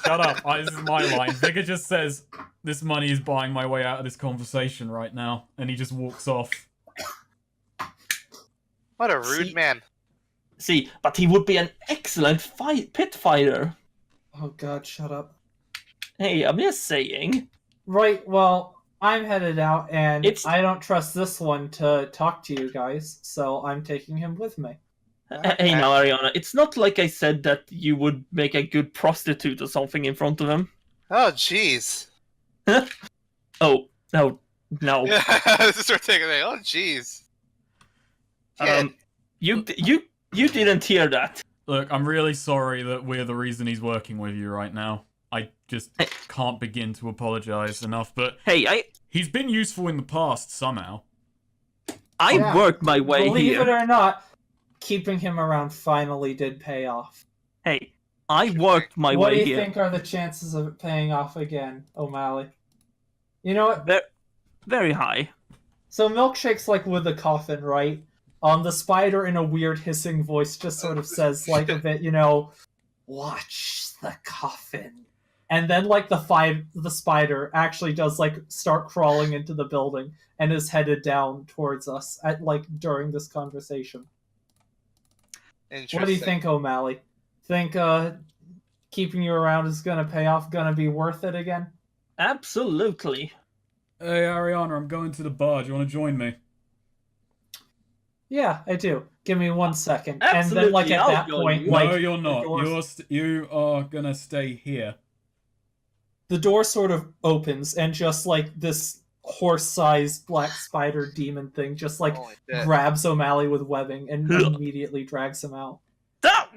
Shut up. This is my line. Vigor just says, this money is buying my way out of this conversation right now. And he just walks off. What a rude See- man. See, but he would be an excellent pit fighter. Oh god, shut up. Hey, I'm just saying. Right, well, I'm headed out, and It's- I don't trust this one to talk to you guys, so I'm taking him with me. Hey now, Ariana, it's not like I said that you would make a good prostitute or something in front of him. Oh, jeez. Oh, no, no. Yeah, this is ridiculous. Oh, jeez. You didn't hear that. Look, I'm really sorry that we're the reason he's working with you right now. I just can't begin to apologize enough, but Hey, he's been useful in the past somehow. I Yeah. worked my way Believe here. it or not, keeping him around finally did pay off. Hey, I worked my What do way you here. think are the chances of it paying off again, O'Malley? You know what? Very high. So Milkshake's like with the coffin, right? The spider in a weird hissing voice just sort of says like a bit, watch the coffin. And then like the spider actually does like start crawling into the building and is headed down towards us at like during this conversation. Interesting. What do you think, O'Malley? Think keeping you around is gonna pay off, gonna be worth it again? Absolutely. Hey, Ariana, I'm going to the bar. Do you want to join me? Yeah, I do. Give me 1 second. And then Absolutely, like at I'll that join point, you. like No, you're the not. doors- You are gonna stay here. the door sort of opens and just like this horse-sized black spider demon thing just like Holy shit. grabs O'Malley with webbing and immediately drags him out. Stop!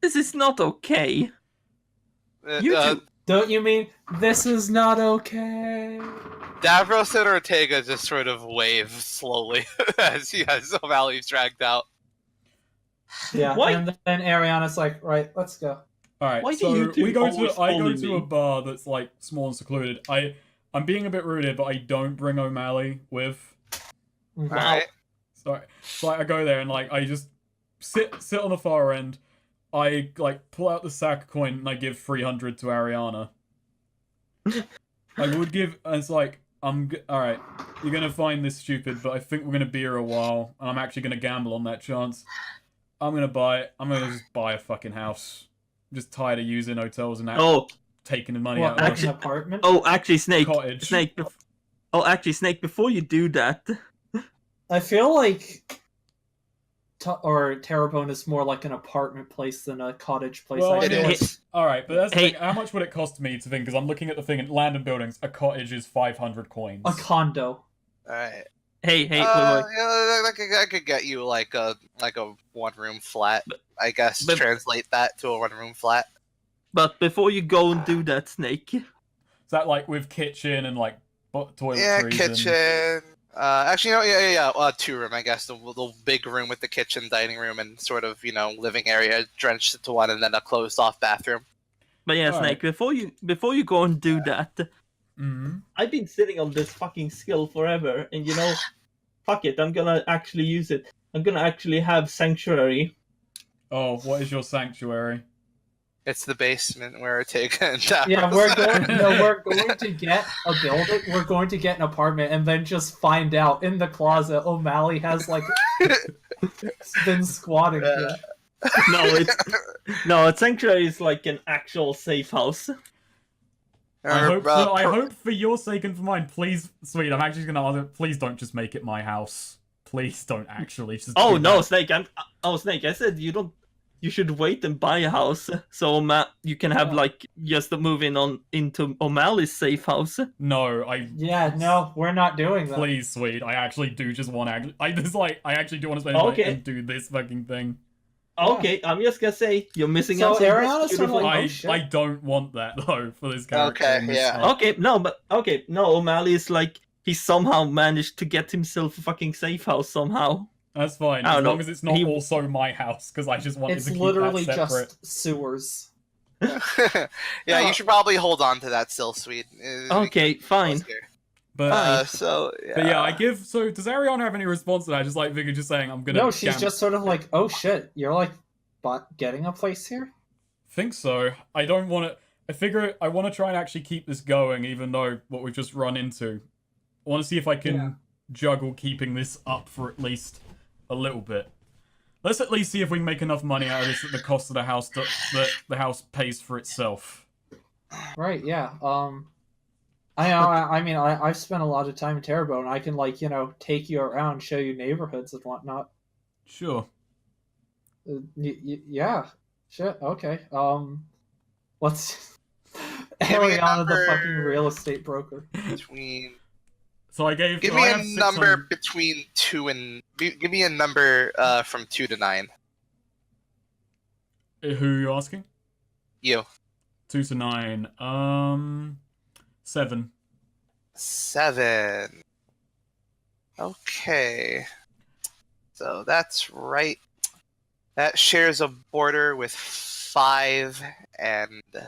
This is not okay. You two. Don't you mean this is not okay? Davros and Ortega just sort of wave slowly as O'Malley's dragged out. Yeah, Why- and then Ariana's like, right, let's go. All right, Why do so you two we go always to I go bully to me? a bar that's like small and secluded. I'm being a bit rude here, but I don't bring O'Malley with. Mhm. Wow. Alright. So I go there and like I just sit on the far end. I like pull out the sack of coin and I give 300 to Ariana. I would give. And it's like all right. You're gonna find this stupid, but I think we're gonna be here a while, and I'm actually gonna gamble on that chance. I'm gonna buy it. I'm gonna just buy a fucking house. I'm just tired of using hotels and Oh, taking the money What, out like of an the apartment? actually, Snake. cottage. Snake, before you do that, I feel like Terrebonne is more like an apartment place than a cottage place. Well, I I feel mean, like- all right, but that's the Hey. thing. How much would it cost me to think? Because I'm looking at the thing in land and buildings. A cottage is 500 coins. a condo. Alright. hey, wait. Yeah, I could get you like a 1-room flat. I guess but- translate that to a 1-room flat. But before you go and do that, Snake, Is that like with kitchen and like toiletries? Yeah, and- kitchen. Actually, no, yeah. 2-room, I guess. The big room with the kitchen, dining room, and sort of living area drenched into one, and then a closed-off bathroom. but yeah, All Snake, before you go and do that, Mhm. I've been sitting on this fucking skill forever, and fuck it, I'm gonna actually use it. I'm gonna actually have sanctuary. Oh, what is your sanctuary? It's the basement where Ortega and Davros. Yeah, we're going to get a building. We're going to get an apartment, and then just find out in the closet O'Malley has like been squatting here. No, a sanctuary is like an actual safe house. I hope for your sake and for mine, please, sweet. I'm actually gonna ask. Please don't just make it my house. Please don't actually just. Oh do no, that. Snake! Snake! I said you don't. You should wait and buy a house so you can have like just move into O'Malley's safe house. No, Yeah, no, we're not doing that. Please, sweet. I actually do just want to. I actually do want to spend money Okay. and do this fucking thing. Okay, I'm just gonna say you're missing So out. on this Ariana's sort of beautiful- like, I oh, shit. I don't want that though for this character. Okay, in this yeah. stuff. No, O'Malley is like he somehow managed to get himself a fucking safe house somehow. That's fine I as don't long know. as it's not He- also my house because I just wanted It's to keep literally that separate. just sewers. Yeah, you should probably hold on to that still, sweet. Okay, fine. But But yeah, I give. So does Ariana have any response to that? Just like Vicky just saying, I'm gonna. No, she's gamble. just sort of like, oh shit, you're like, getting a place here? Think so. I don't want to. I figure I want to try and actually keep this going, even though what we've just run into. I want to see if I can Yeah. juggle keeping this up for at least a little bit. Let's at least see if we can make enough money out of this at the cost of the house that the house pays for itself. Right, yeah. I've spent a lot of time in Terrebonne. I can like take you around, show you neighborhoods and whatnot. Sure. Yeah, shit. Okay. What's Give me a Ariana, the number fucking real estate broker? between. So I gave. Give I me a have number 600 between 2 and. Give me a number from 2 to 9. Who are you asking? You. 2 to 9. 7. 7. Okay. So that's right. That shares a border with 5 and 3.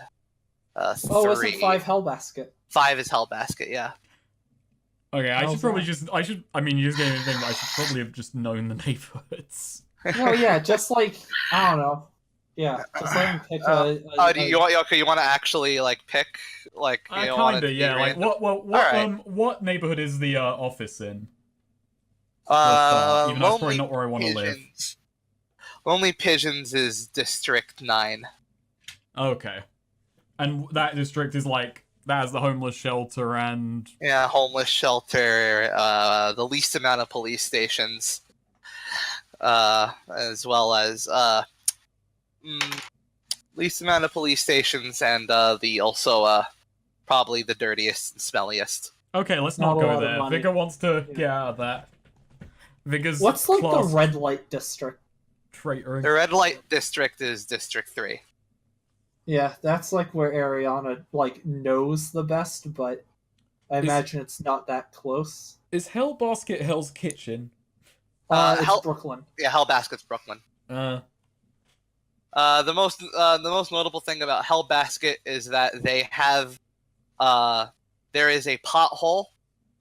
Oh, isn't 5 Hellbasket? 5 is Hellbasket, yeah. Okay, I should How's probably that? just. I should. I mean, you just gave me a thing, but I should probably have just known the neighborhoods. No, yeah, just like I don't know. Yeah, just let him pick Do you want? Okay, you want to actually like pick like you want it Kinda, to be yeah. Like, random? Alright. what neighborhood is the office in? For a start, even though that's probably not where I want to live. Pigeons. Lonely Pigeons is District 9. Okay, and that district is like that has the homeless shelter and Yeah, homeless shelter, the least amount of police stations, as well as least amount of police stations, and the also probably the dirtiest and smelliest. okay. Let's Not not a go lot of there. money. Vigor wants to Yeah. get out of that. Vigor's What's like class the red light district? traitoring. The red light district is District 3. Yeah, that's like where Ariana like knows the best, but I imagine it's not that close. Is Hell Basket Hell's Kitchen? It's Brooklyn. Yeah, Hellbasket's Brooklyn. The most notable thing about Hellbasket is that they have there is a pothole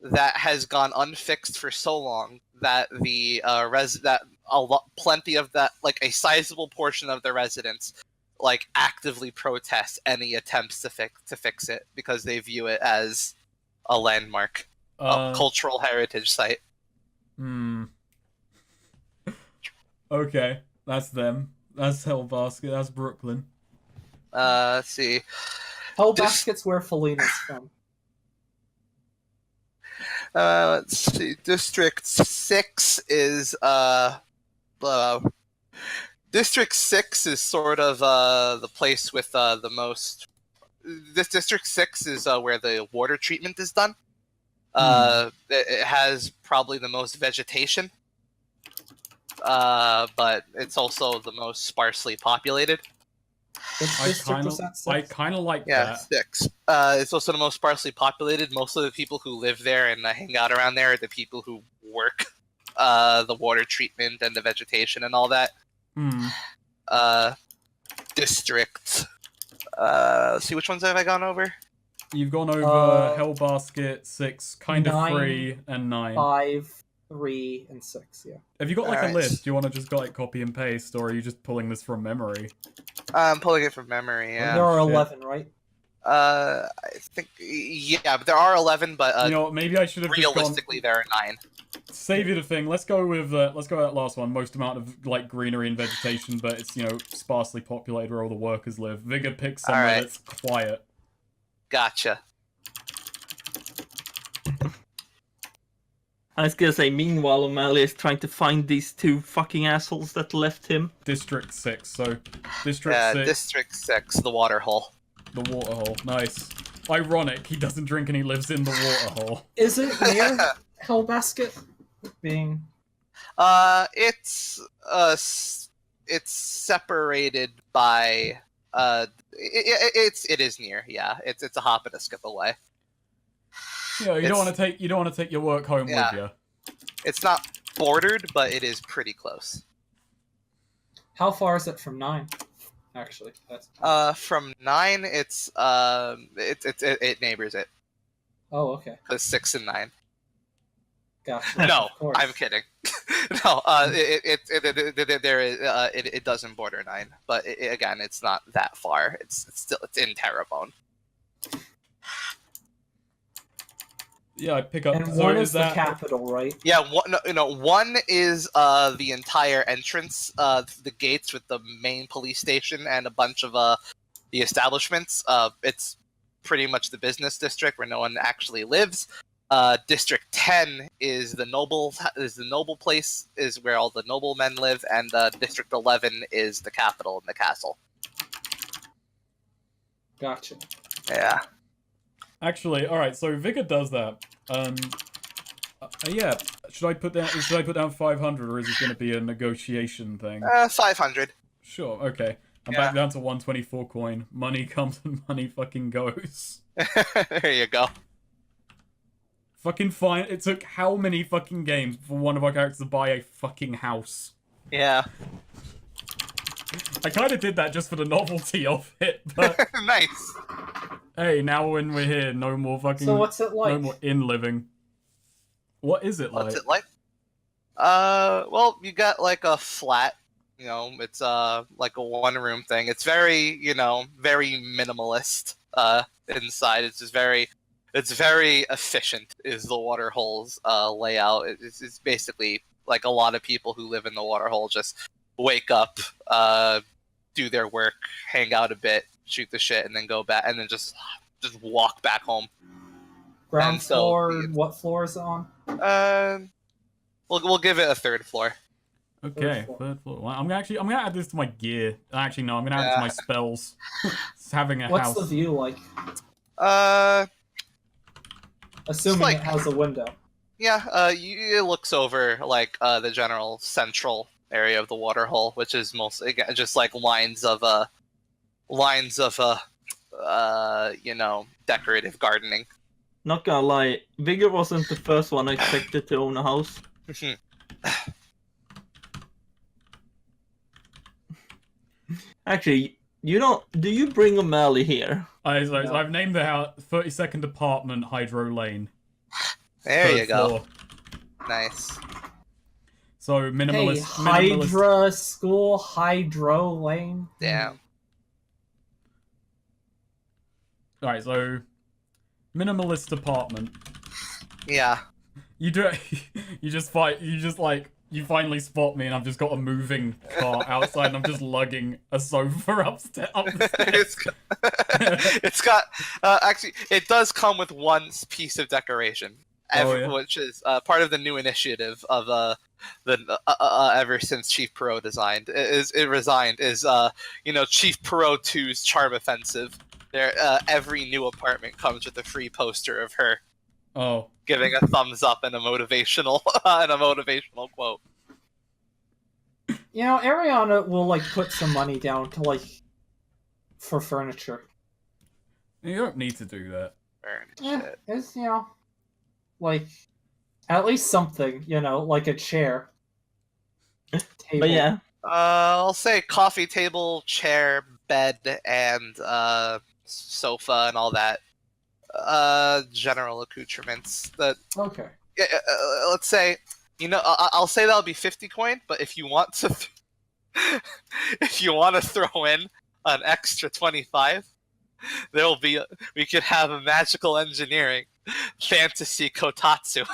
that has gone unfixed for so long that the plenty of that, like a sizable portion of the residents, like actively protest any attempts to fix it because they view it as a landmark, a cultural heritage site. Okay, that's them. That's Hellbasket. That's Brooklyn. Let's see. Hellbasket's where Felina's from. Let's see. District 6 is District 6 is sort of the place with the most. This District 6 is where the water treatment is done. It has probably the most vegetation, but it's also the most sparsely populated. I kind of like that. 6. It's also the most sparsely populated. Most of the people who live there and hang out around there are the people who work the water treatment and the vegetation and all that. District. Let's see, which ones have I gone over? You've gone over Hellbasket, 6, kind of 9, 3, and 9. 5, 3, and 6. Yeah. Have you got like Alright. a list? Do you want to just go like copy and paste, or are you just pulling this from memory? I'm pulling it from memory. Yeah. There are shit. 11, right? I think but there are 11, but You know what? Maybe I should have just gone. realistically there are 9. Save you the thing. Let's go with that last one. Most amount of like greenery and vegetation, but it's sparsely populated where all the workers live. Vigor picks somewhere Alright. that's quiet. Gotcha. I was gonna say, meanwhile, O'Malley is trying to find these two fucking assholes that left him. District 6. So, District 6, District 6, the water hole. the waterhole. Nice. Ironic. He doesn't drink and he lives in the waterhole. Is it near Hellbasket? Being It's separated by it is near. Yeah, it's a hop and a skip away. You don't want to take your work home Yeah. with you. It's not bordered, but it is pretty close. how far is it from 9? Actually, that's. From 9, it neighbors it. Oh, okay. The 6 and 9. Gotcha. No, Of course. I'm kidding. No, it doesn't border 9, but again, it's not that far. It's in Terrebonne. Yeah, I pick up. And so 1 is is the that capital, right? Yeah, 1 is the entire entrance, the gates with the main police station and a bunch of the establishments. It's pretty much the business district where no one actually lives. District 10 is the noble place, is where all the noblemen live, and District 11 is the capital and the castle. Gotcha. Yeah. Actually, all right. So Vigor does that. Yeah. Should I put down 500, or is this going to be a negotiation thing? 500. Sure. Okay. I'm Yeah. back down to 124 coin. Money comes and money fucking goes. There you go. Fucking fine. It took how many fucking games for one of our characters to buy a fucking house? Yeah. I kind of did that just for the novelty of it, but Nice. hey, now when we're here, no more fucking. So what's it like? No more inn living. What is it like? What's it like? Well, you got like a flat. You know, it's like a one-room thing. It's very, very minimalist. Inside, it's very efficient. Is the waterhole's layout? It's basically like a lot of people who live in the waterhole just wake up, do their work, hang out a bit, shoot the shit, and then go back, and then just walk back home. Ground And so floor. the- What floor is it on? We'll give it a third floor. Okay, third floor. Well, I'm gonna add this to my gear. Actually, no, I'm gonna add it to my spells. It's having a What's house. the view like? Assuming like- it has a window. Yeah, it looks over like the general central area of the waterhole, which is mostly again just like lines of decorative gardening. Not gonna lie, Vigor wasn't the first one I expected to own a house. Actually, you don't. Do you bring O'Malley here? I've named the house 32nd Apartment, Hydro Lane. There Third you go. floor. Nice. So Hey, minimalist. Hydra School, Hydro Lane. Damn. All right, so minimalist apartment. Yeah. You do. You finally spot me, and I've just got a moving car outside, and I'm just lugging a sofa upstairs. It's got actually it does come with one piece of decoration, which is part of the new initiative of the ever since Chief Perot resigned. Chief Perot 2's Charm Offensive. There, every new apartment comes with a free poster of her. Oh. Giving a thumbs up and a motivational quote. You know, Ariana will put some money down to for furniture. You don't need to do that. Shit. It's at least something, like a chair. Table. But yeah, I'll say coffee table, chair, bed, and sofa and all that. General accoutrements. Okay. Let's say, I'll say that'll be 50 coin. But if you want to, if you want to throw in an extra 25, we could have a magical engineering fantasy kotatsu.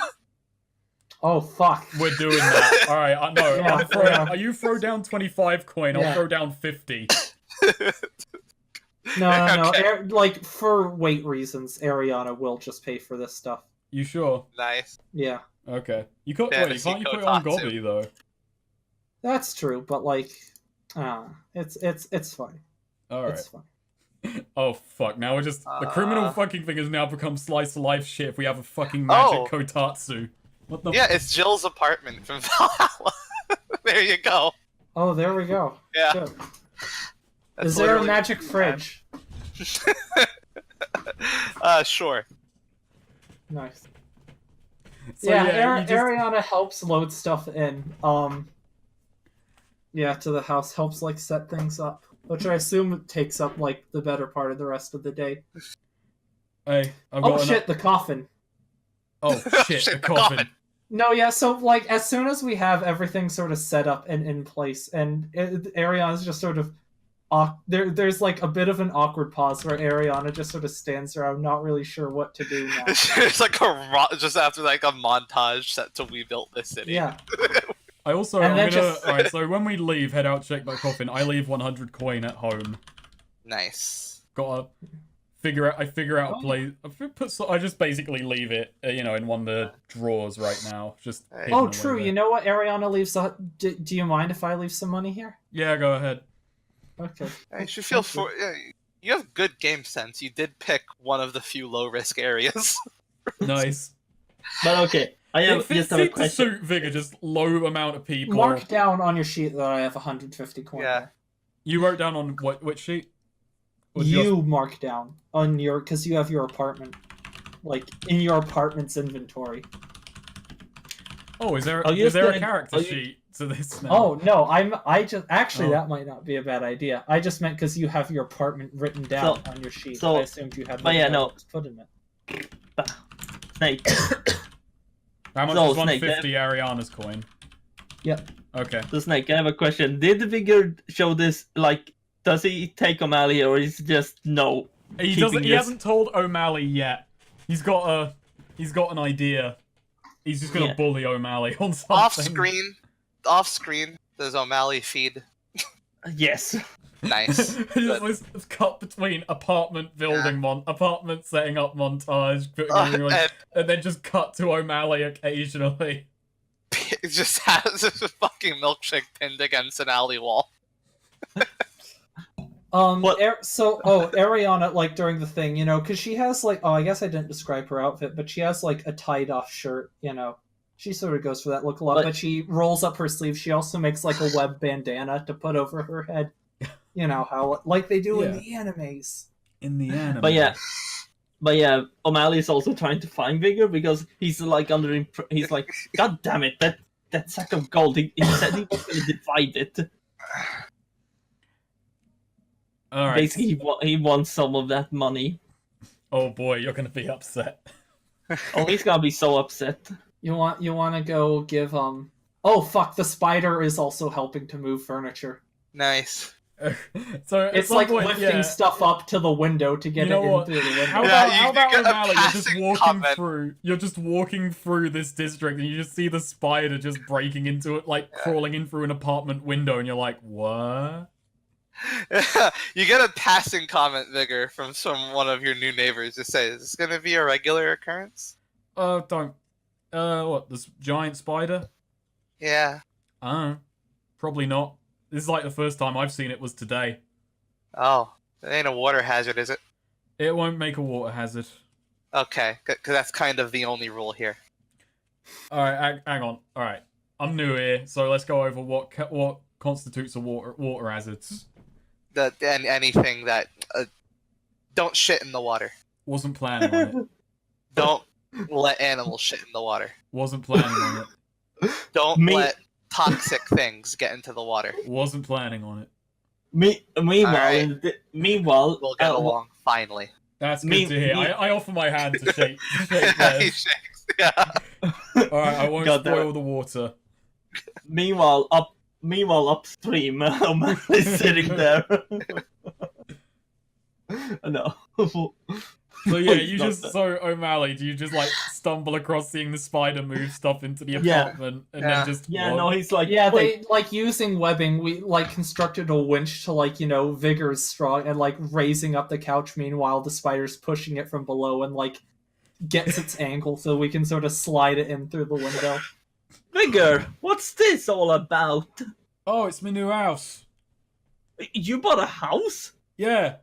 Oh fuck. We're doing that. All right. No. Yeah. You throw down 25 coin. I'll Yeah. throw down 50. No. Okay. For weight reasons, Ariana will just pay for this stuff. You sure? Nice. Yeah, Okay. You can't. Fantasy Wait, you can't put it on kotatsu. Gobby though. that's true. But it's fine. All right. It's fine. Oh fuck! Now we're just the criminal fucking thing has now become slice of life shit. If we have a fucking Oh. magic kotatsu. What the? Yeah, it's Jill's apartment from Valhalla. There you go. Oh, there we go. Yeah. Good. That's Is there a literally- magic fridge? Sure. Nice. So, yeah, you just- Ariana helps load stuff in. To the house, helps set things up, which I assume takes up the better part of the rest of the day. Hey, I've Oh got an- shit, the coffin. Oh shit! Shit, the the coffin. coffin. No, yeah. So as soon as we have everything sort of set up and in place, and Ariana's just sort of there's a bit of an awkward pause where Ariana just sort of stands around, not really sure what to do now. It's just after a montage set to we built this city. Yeah. I also And I'm then gonna. just- Alright, so when we leave, head out, check that coffin. I leave 100 coin at home. Nice. Got a figure out a Oh, place. I just basically leave it, in one of the drawers right now. Just Oh, hidden Oh, away true. there. You know what? Ariana leaves. Do you mind if I leave some money here? Yeah, go ahead. Okay. You should feel Thank you. for. You have good game sense. You did pick one of the few low risk areas. Nice. But okay, I It have fits just have a seemed to question. suit Vigor, just low amount of people. Mark down on your sheet that I have 150 coin Yeah. there. You wrote down on which sheet? Or did You mark down on your because you have your apartment, like in your apartment's inventory. Oh, is there Are you is there a saying- character are you- sheet to this now? Oh no, I just actually Oh. that might not be a bad idea. I just meant because you have your apartment written down on your sheet. so- I assumed you had. but yeah, written down no. what was put in it. Snake. How much So, is Snake, 150 Ariana's coin? Yep. Okay. So Snake, I have a question. Did Vigor show this? Like, does he take O'Malley, or is it just no? He Keeping doesn't. He this- hasn't told O'Malley yet. He's got an idea. He's just gonna Yeah. bully O'Malley on something. Off screen, does O'Malley feed? Yes. Nice. Just this cut between apartment building apartment setting up montage, and then just cut to O'Malley occasionally. It just has a fucking milkshake pinned against an alley wall. What- Ariana, like during the thing, because she has I guess I didn't describe her outfit, but she has like a tied off shirt, She sort of goes for that look a lot, but she rolls up her sleeve. She also makes like a web bandana to put over her head. You know how like they do in the animes. In the anime. But yeah, O'Malley's also trying to find Vigor because he's like he's like, God damn it, that sack of gold. He said he was going to divide it. All right. Basically, he wants some of that money. Oh boy, you're gonna be upset. Oh, he's gonna be so upset. You want to go give Oh fuck! The spider is also helping to move furniture. Nice. So at It's some like point, lifting stuff up to the window to get You know it in what? through the window. How Yeah, about, you how about get a O'Malley? You're just passing walking comment. through. You're just walking through this district, and you just see the spider just breaking into it, like crawling in through an apartment window, and you're like, "What?" You get a passing comment, Vigor, from one of your new neighbors to say, "Is this going to be a regular occurrence?" Don't. What? This giant spider? Yeah. I don't know. Probably not. This is like the first time I've seen it was today. Oh, it ain't a water hazard, is it? It won't make a water hazard. Okay, because that's kind of the only rule here. All right, hang on. All right, I'm new here, so let's go over what constitutes a water hazards. And anything that don't shit in the water. Wasn't planning on it. Don't let animals shit in the water. Wasn't planning on it. Don't Me- let toxic things get into the water. Wasn't planning on it. Meanwhile, Alright. meanwhile, We'll get along finally. That's good Me- to hear. me- I offer my hand to shake. He theirs. shakes. Yeah. All right, I won't God damn spoil the water. meanwhile, upstream, O'Malley's sitting there. No. So yeah, you Not just that. so O'Malley, do you just like stumble across seeing the spider move stuff into the Yeah. apartment and Yeah. then just Yeah, what? no, he's like, Yeah, wait, they like using webbing. We like constructed a winch to Vigor's strong and like raising up the couch. Meanwhile, the spider's pushing it from below and like gets its angle so we can sort of slide it in through the window. Vigor, what's this all about? Oh, it's my new house. You bought a house? Yeah.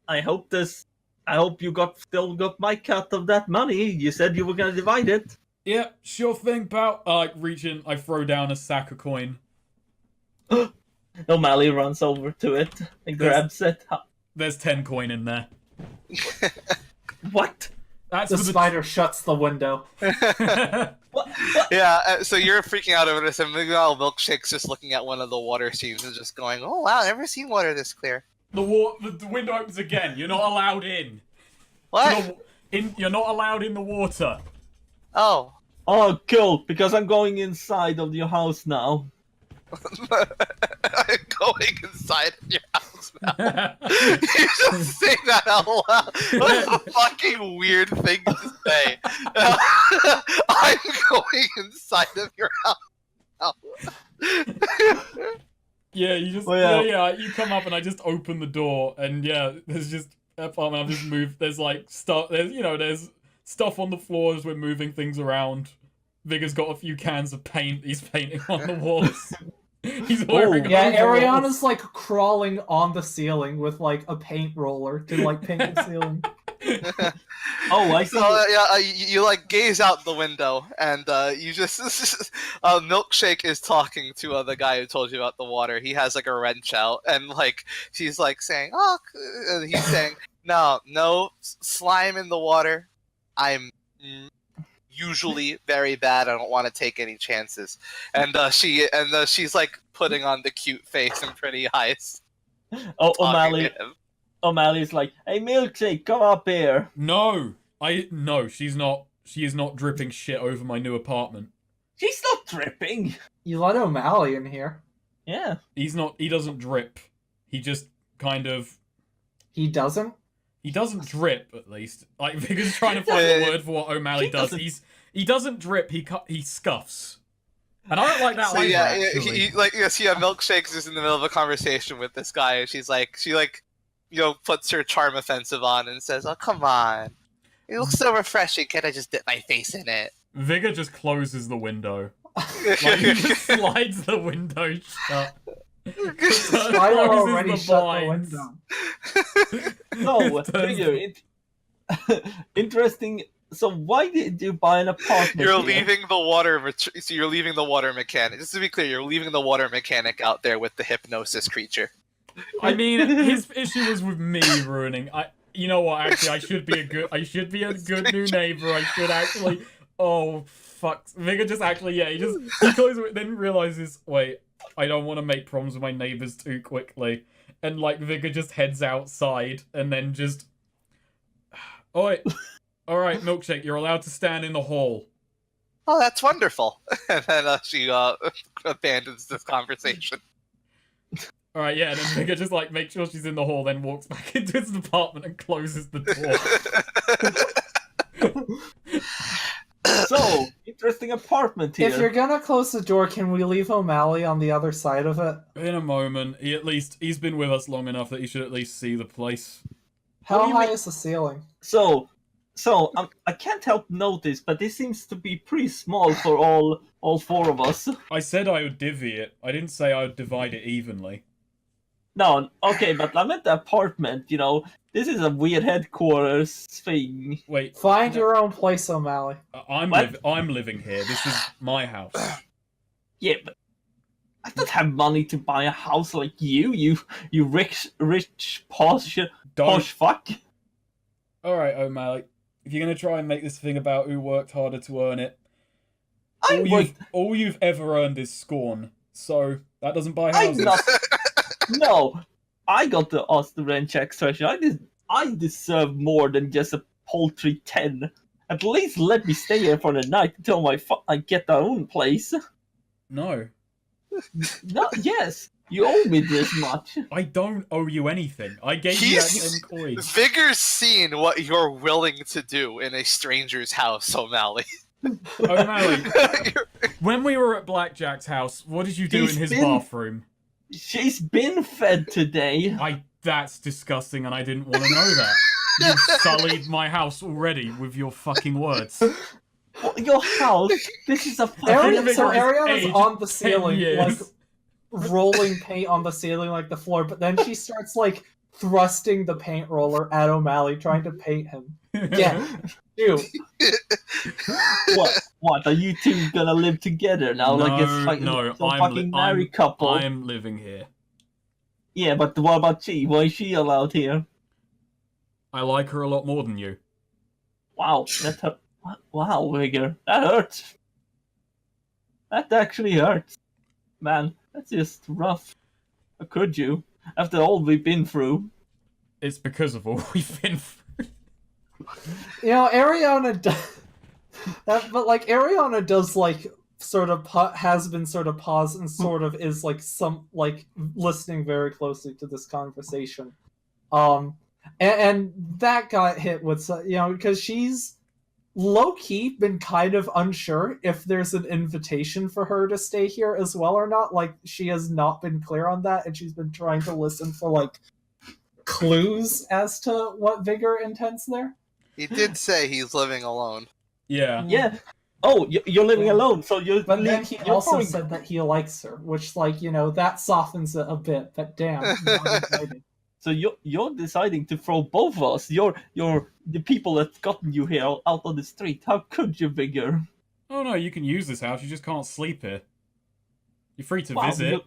I hope you still got my cut of that money. You said you were gonna divide it. Yeah, sure thing, pal. I reach in, I throw down a sack of coin. O'Malley runs over to it and grabs it. There's 10 coin in there. What? That's The for spider shuts the window. What? Yeah, so you're freaking out over this, and meanwhile, Milkshake's just looking at one of the water scenes and just going, "Oh wow, never seen water this clear." the window opens again. You're not allowed in. What? You're not allowed in the water. Oh. Oh, cool, because I'm going inside of your house now. I'm going inside of your house now. You just say that out loud. What a fucking weird thing to say. I'm going inside of your house now. Yeah, you just Well, yeah, you come up and I just open the door and yeah, there's just apartment. I've just moved. There's like stuff. There's stuff on the floor as we're moving things around. Vigor's got a few cans of paint. He's painting on the walls. He's wearing Yeah, overalls. Ariana's like crawling on the ceiling with like a paint roller to like paint the ceiling. Oh, I see. So you like gaze out the window, and you just Milkshake is talking to the guy who told you about the water. He has like a wrench out, and like she's like saying, "Oh," and he's saying, "No slime in the water. I'm usually very bad. I don't want to take any chances." And she's like putting on the cute face and pretty eyes. Oh, talking to him. O'Malley's like, "Hey, Milkshake, come up here." No, she's not. She is not dripping shit over my new apartment. She's not dripping. You let O'Malley in here. Yeah. He's not. He doesn't drip. He just kind of. He doesn't? He doesn't drip, at least. Like, Vigor's trying to find a word for what O'Malley does. He doesn't drip. He scuffs. And I don't like that So either. yeah, Actually. Milkshake's just in the middle of a conversation with this guy, and she puts her charm offensive on and says, "Oh, come on. It looks so refreshing. Can't I just dip my face in it?" Vigor just closes the window. Like, he just slides the window shut. I already shut the window. No, Vigor, interesting. So why did you buy an apartment? You're here? leaving the water. So you're leaving the water mechanic. Just to be clear, you're leaving the water mechanic out there with the hypnosis creature. I mean, his issue was with me ruining. You know what? Actually, I should be a good new neighbor. I should actually. Oh fuck! Vigor just actually, yeah. He closes it, then realizes, wait, I don't want to make problems with my neighbors too quickly, and like Vigor just heads outside, and then just. Oh wait. All right, Milkshake, you're allowed to stand in the hall. Oh, that's wonderful. And then she abandons this conversation. All right, yeah, and then Vigor just like makes sure she's in the hall, then walks back into his apartment and closes the door. So, interesting apartment here. If you're gonna close the door, can we leave O'Malley on the other side of it? In a moment, he's been with us long enough that he should at least see the place. How high is the ceiling? So I can't help notice, but this seems to be pretty small for all four of us. I said I would divvy it. I didn't say I would divide it evenly. No, okay, but I meant the apartment, This is a weird headquarters thing. Wait. Find your own place, O'Malley. I'm living here. This is my house. Yeah, but I don't have money to buy a house like you rich posh fuck. Alright, O'Malley. If you're gonna try and make this thing about who worked harder to earn it, all you've ever earned is scorn. So that doesn't buy houses. No, I got to ask the rent check session. I deserve more than just a paltry 10. At least let me stay here for the night until I get my own place. No. No, yes, you owe me this much. I don't owe you anything. I gave you that 10 coin. Vigor's seen what you're willing to do in a stranger's house, O'Malley. O'Malley, when we were at Blackjack's house, what did you do in his bathroom? She's been fed today. That's disgusting, and I didn't want to know that. You sullied my house already with your fucking words. What, your house? This is a fucking... So Ariana's aged on the 10 ceiling, years. like, rolling paint on the ceiling like the floor, but then she starts, like, thrusting the paint roller at O'Malley, trying to paint him. Yeah, do. What? Are you two gonna live together now? No, fucking married couple. I'm living here. Yeah, but what about she? Why is she allowed here? I like her a lot more than you. Wow, wow, Vigor, that hurts. That actually hurts, man. That's just rough. How could you? After all we've been through. It's because of all we've been through. Ariana does... but, like, Ariana does, like, sort of has been sort of paused and sort of is, like, listening very closely to this conversation. And that got hit with, because she's low-key been kind of unsure if there's an invitation for her to stay here as well or not. Like, she has not been clear on that, and she's been trying to listen for, like, clues as to what Vigor intends there? He did say he's living alone. Yeah. Yeah. Oh, you're living Yeah. alone, so you're. But then he you're also throwing- said that he likes her, which, like, that softens it a bit. But damn, not invited. So you're deciding to throw both of us. You're the people that's gotten you here out on the street. How could you, Vigor? Oh no, you can use this house. You just can't sleep here. You're free to Wow, visit.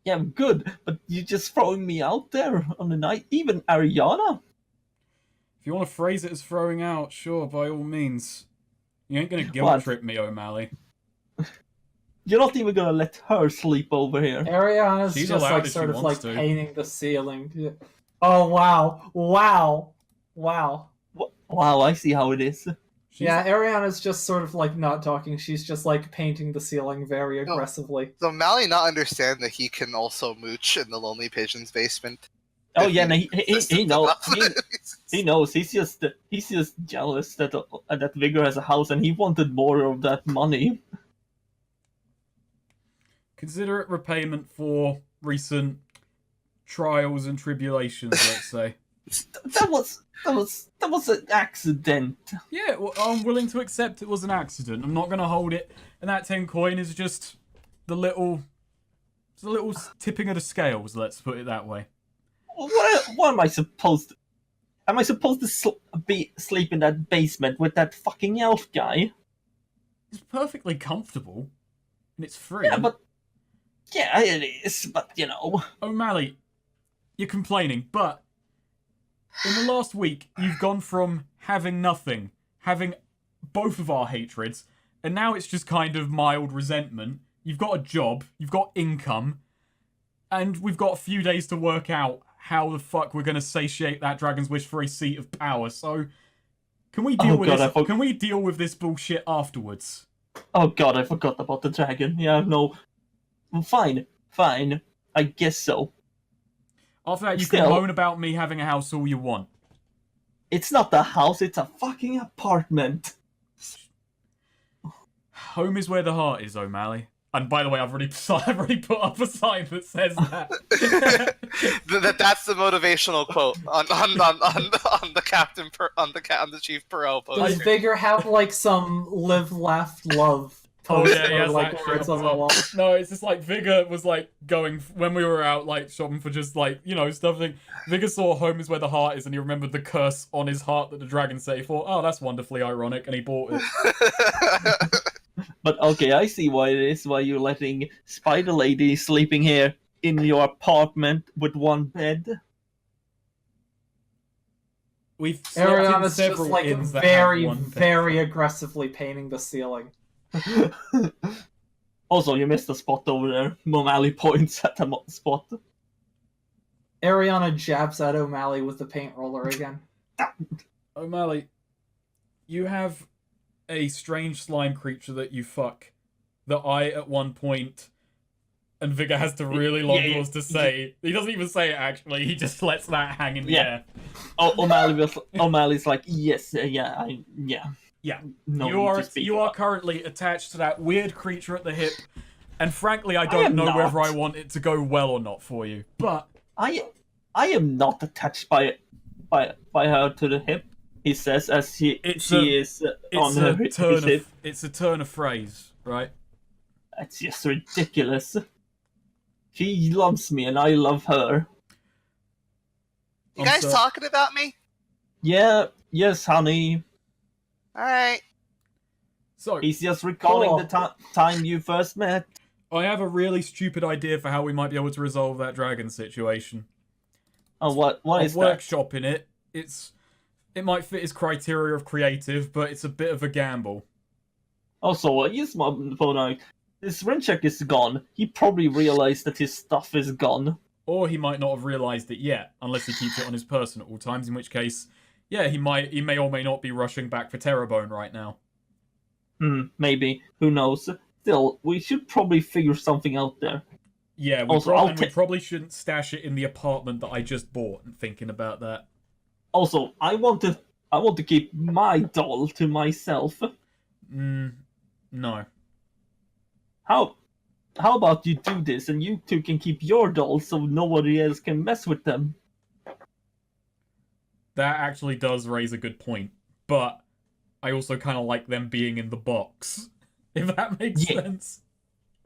Yeah, good, but you're just throwing me out there on the night. Even Ariana. If you want to phrase it as throwing out, sure, by all means. You ain't gonna guilt What? trip me, O'Malley. You're not even gonna let her sleep over here. Ariana's She's just allowed like if she sort of like wants to. painting the ceiling. Yeah. Oh wow, wow. Wow, I see how it is. She's, Yeah, Ariana's just sort of like not talking. She's just like painting the ceiling very No. aggressively. So Mally not understand that he can also mooch in the Lonely Pigeon's basement. Oh If yeah, no, he's he persistent knows. enough. He knows. He's just jealous that Vigor has a house and he wanted more of that money. consider it repayment for recent trials and tribulations, let's say. That was an accident. Yeah, well, I'm willing to accept it was an accident. I'm not gonna hold it. And that 10 coin is just it's a little tipping of the scales, let's put it that way. What am I supposed to? Am I supposed to sleep in that basement with that fucking elf guy? It's perfectly comfortable. And it's free. Yeah, it is. But O'Malley, you're complaining, but in the last week, you've gone from having nothing, having both of our hatreds, and now it's just kind of mild resentment. You've got a job, you've got income, and we've got a few days to work out how the fuck we're gonna satiate that dragon's wish for a seat of power. So, can we deal with this? Can we deal with this bullshit afterwards? Oh god, I forgot about the dragon. Yeah, no. Fine. I guess so. After that, you Still- can moan about me having a house all you want. It's not a house, it's a fucking apartment. Home is where the heart is, O'Malley. And by the way, I've already put up a sign that says that. That's the motivational quote on the captain on the chief Perot Does poster. Vigor have like some live, laugh, love Oh, poster, yeah, he has like that words shit on the wall? No, it's just like Vigor was like going when we were out like shopping for just like stuff. Vigor saw home is where the heart is, and he remembered the curse on his heart that the dragon said. He thought, oh, that's wonderfully ironic, and he bought it. But okay, I see why it is why you're letting Spider Lady sleeping here in your apartment with one bed. We've slept in Ariana's several just like inns that very, have one bed. very aggressively painting the ceiling. Also, you missed a spot over there. O'Malley points at the spot. Ariana jabs at O'Malley with the paint roller again. O'Malley, you have a strange slime creature that you fuck that I at one point, and Vigor has to really long Yeah, pause to say. He doesn't even say it actually. He just lets that hang in the air. Oh, O'Malley's like, yes, yeah. Yeah. No, You are currently attached to that weird creature at the hip, and frankly, I I don't am know not. whether I want it to go well or not for you. But I am not attached by her to the hip. He says as she is on it's his hip. it's a turn of phrase, right? That's just ridiculous. She loves me and I love her. You I'm guys sorry. talking about me? Yeah, yes, honey. Alright. So He's just recalling Cool. the time you first met. I have a really stupid idea for how we might be able to resolve that dragon situation. Oh, what I'm is that? workshopping it. It might fit his criteria of creative, but it's a bit of a gamble. Also, yes, my phone. His rent check is gone. He probably realized that his stuff is gone. Or he might not have realised it yet, unless he keeps it on his person at all times, in which case, yeah, he may or may not be rushing back for Terrebone right now. Maybe. Who knows? Still, we should probably figure something out there. Yeah, we Also, probably shouldn't stash it in the apartment that I just bought, and thinking about that. Also, I want to keep my doll to myself. No. How how about you do this and you two can keep your dolls so nobody else can mess with them? That actually does raise a good point, but I also kind of like them being in the box, if that makes Yeah. sense.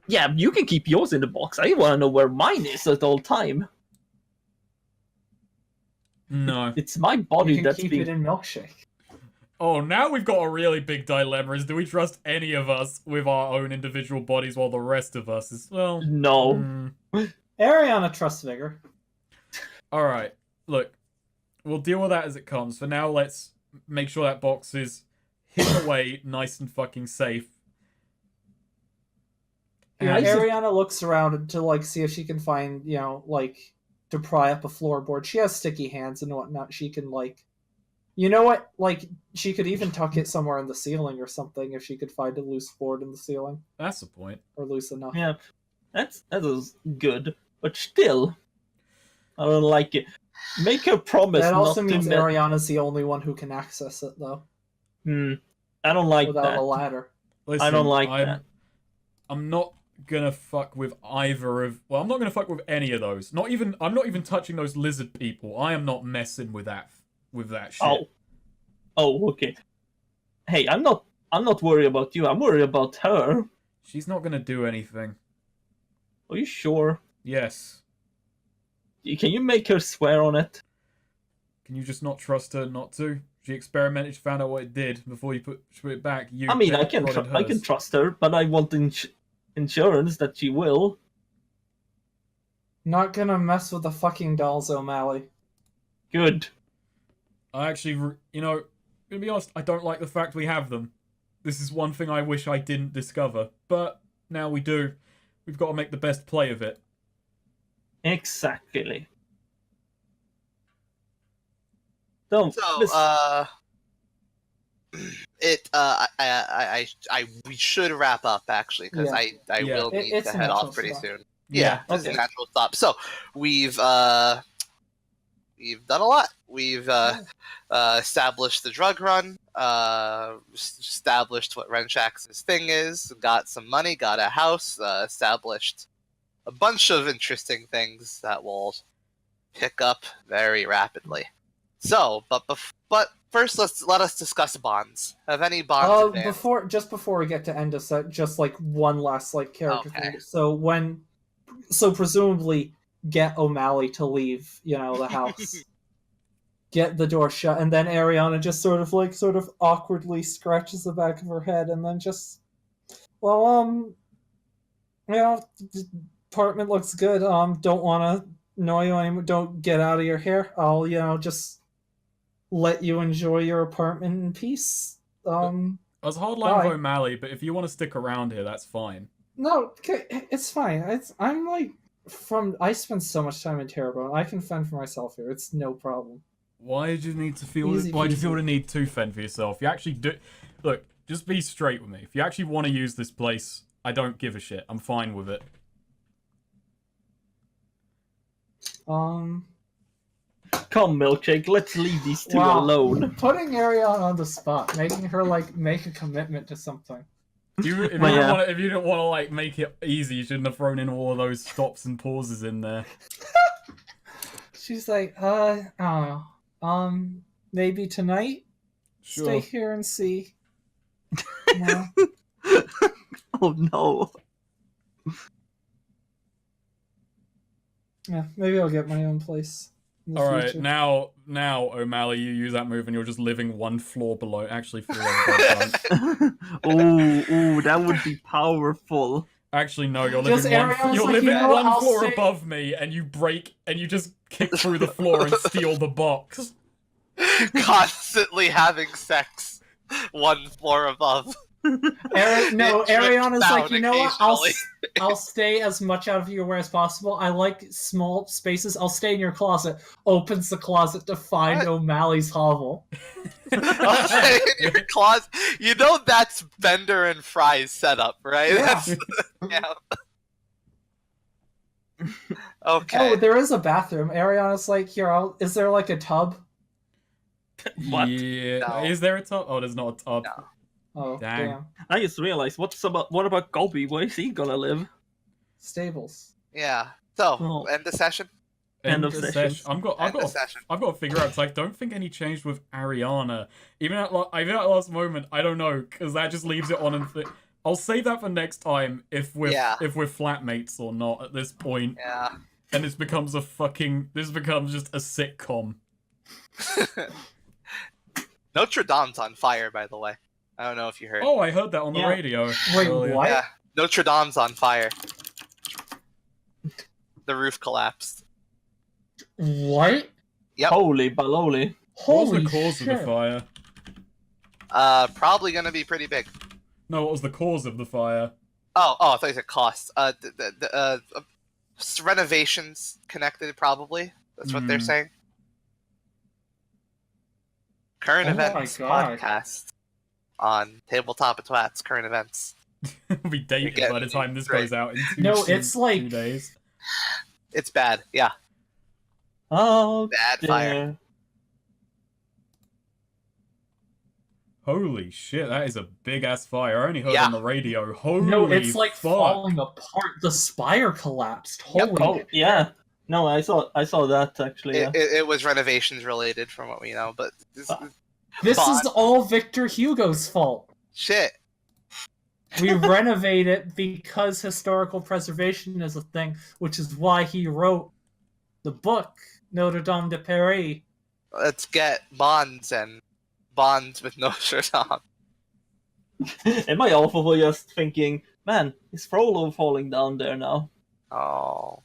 Yeah, you can keep yours in the box. I want to know where mine is at all time. No. It's my You body can that's keep being... it in milkshake. Oh, now we've got a really big dilemma. Is do we trust any of us with our own individual bodies while the rest of us is, well... No. Ariana trusts Vigor. Alright, look. We'll deal with that as it comes. For now, let's make sure that box is hidden away, nice and fucking safe. Yeah, And- Ariana looks around to like see if she can find, like to pry up a floorboard. She has sticky hands and whatnot. She can like, you know what? Like she could even tuck it somewhere in the ceiling or something if she could find a loose board in the ceiling That's the point. or loose enough. Yeah, that is good. But still, I don't like it. Make a promise That also not means to... Ariana's the only one who can access it though, I don't like without that. a ladder. Listen, I don't like that. I'm not gonna fuck with either of... Well, I'm not gonna fuck with any of those. I'm not even touching those lizard people. I am not messing with that shit. Oh, okay. Hey, I'm not worried about you. I'm worried about her. She's not gonna do anything. Are you sure? Yes. Can you make her swear on it? Can you just not trust her not to? She experimented, she found out what it did before you put it back. I mean, I can trust her, but I want insurance that she will. Not gonna mess with the fucking dolls, O'Malley. Good. I actually, to be honest, I don't like the fact we have them. This is one thing I wish I didn't discover, but now we do. We've got to make the best play of it. Exactly. Don't. So, we should wrap up actually because Yeah. I Yeah. will need It's to a head natural off pretty stop. soon. Yeah, This is okay. a natural stop. So we've done a lot. We've established the drug run, established what Renshak's thing is, got some money, got a house, established a bunch of interesting things that will pick up very rapidly. So, but first, let us discuss bonds. Have any bonds advanced? Before we get to end a set, just like one last like character Okay. thing. So presumably get O'Malley to leave, the house. Get the door shut, and then Ariana just sort of awkwardly scratches the back of her head, and then just, the apartment looks good. Don't want to annoy you anymore. Don't get out of your hair. I'll, just let you enjoy your apartment in peace. I was hardline Bye. with O'Malley, but if you want to stick around here, that's fine. No, okay, it's fine. I spend so much time in Terrebonne. I can fend for myself here. It's no problem. Why did you need to feel? Easy Why do you peasy. feel the need to fend for yourself? You actually do. Look, just be straight with me. If you actually want to use this place, I don't give a shit. I'm fine with it. Come, Milkshake, let's leave these two Wow. alone. Putting Ariana on the spot, making her make a commitment to something. If you didn't want to make it easy, you shouldn't have thrown in all of those stops and pauses in there. She's like, I don't know. Maybe tonight. Sure. Stay here and see. No. Oh no. Yeah, maybe I'll get my own place. In the All right, future. now, O'Malley, you use that move and you're just living one floor below. Actually, floor above front. Ooh, that would be powerful. Actually, no, you're Just living Ariel's you're like, living you know what, one I'll floor stay- above me, and you just kick through the floor and steal the box. Constantly having sex one floor above. Ariana's like, you know what? Occasionally. I'll stay as much out of your way as possible. I like small spaces. I'll stay in your closet. Opens the closet to find What? O'Malley's hovel. Okay, in your closet. You know that's Bender and Fry's setup, right? Yeah. That's, yeah. Okay. Oh, there is a bathroom. Ariana's like, is there like a tub? What? Yeah. No. Is there a tub? Oh, there's not a tub. No. Oh, Dang. damn. I just realized, what about Gobi? Where is he gonna live? Stables. Yeah. So, Oh. end the session. End of the session. session. I've got End of to session. I've got to figure out because I don't think any changed with Ariana. Even at last moment, I don't know because that just leaves it on and. I'll save that for next time if we're flatmates or not at this point. Yeah. And this becomes just a sitcom. Notre Dame's on fire, by the way. I don't know if you heard. Oh, I heard that on the Yeah. radio. Wait, earlier. what? Yeah, Notre Dame's on fire. The roof collapsed. What? Yep. Holy baloney. What was Holy the cause shit. of the fire? Probably gonna be pretty big. No, what was the cause of the fire? Oh, I thought you said cost. Renovations connected, probably. That's what they're saying. Current Oh my events God. podcast on Tabletop and Twats. Current events. It'll be dated by the time this goes out in it's like 2 days. It's bad. Yeah, Oh, bad fire. dear. Holy shit, that is a big ass fire. I only heard Yeah. on the radio. Holy no, it's like fuck. falling apart. The spire collapsed. Yep. Holy Oh, yeah. No, I saw that actually. Yeah. It was renovations related, from what we know. But This Bond. is all Victor Hugo's fault. shit. We renovate it because historical preservation is a thing, which is why he wrote the book Notre Dame de Paris. Let's get bonds with Notre Dame. Am I awful just thinking, man, is Frollo falling down there now? Oh,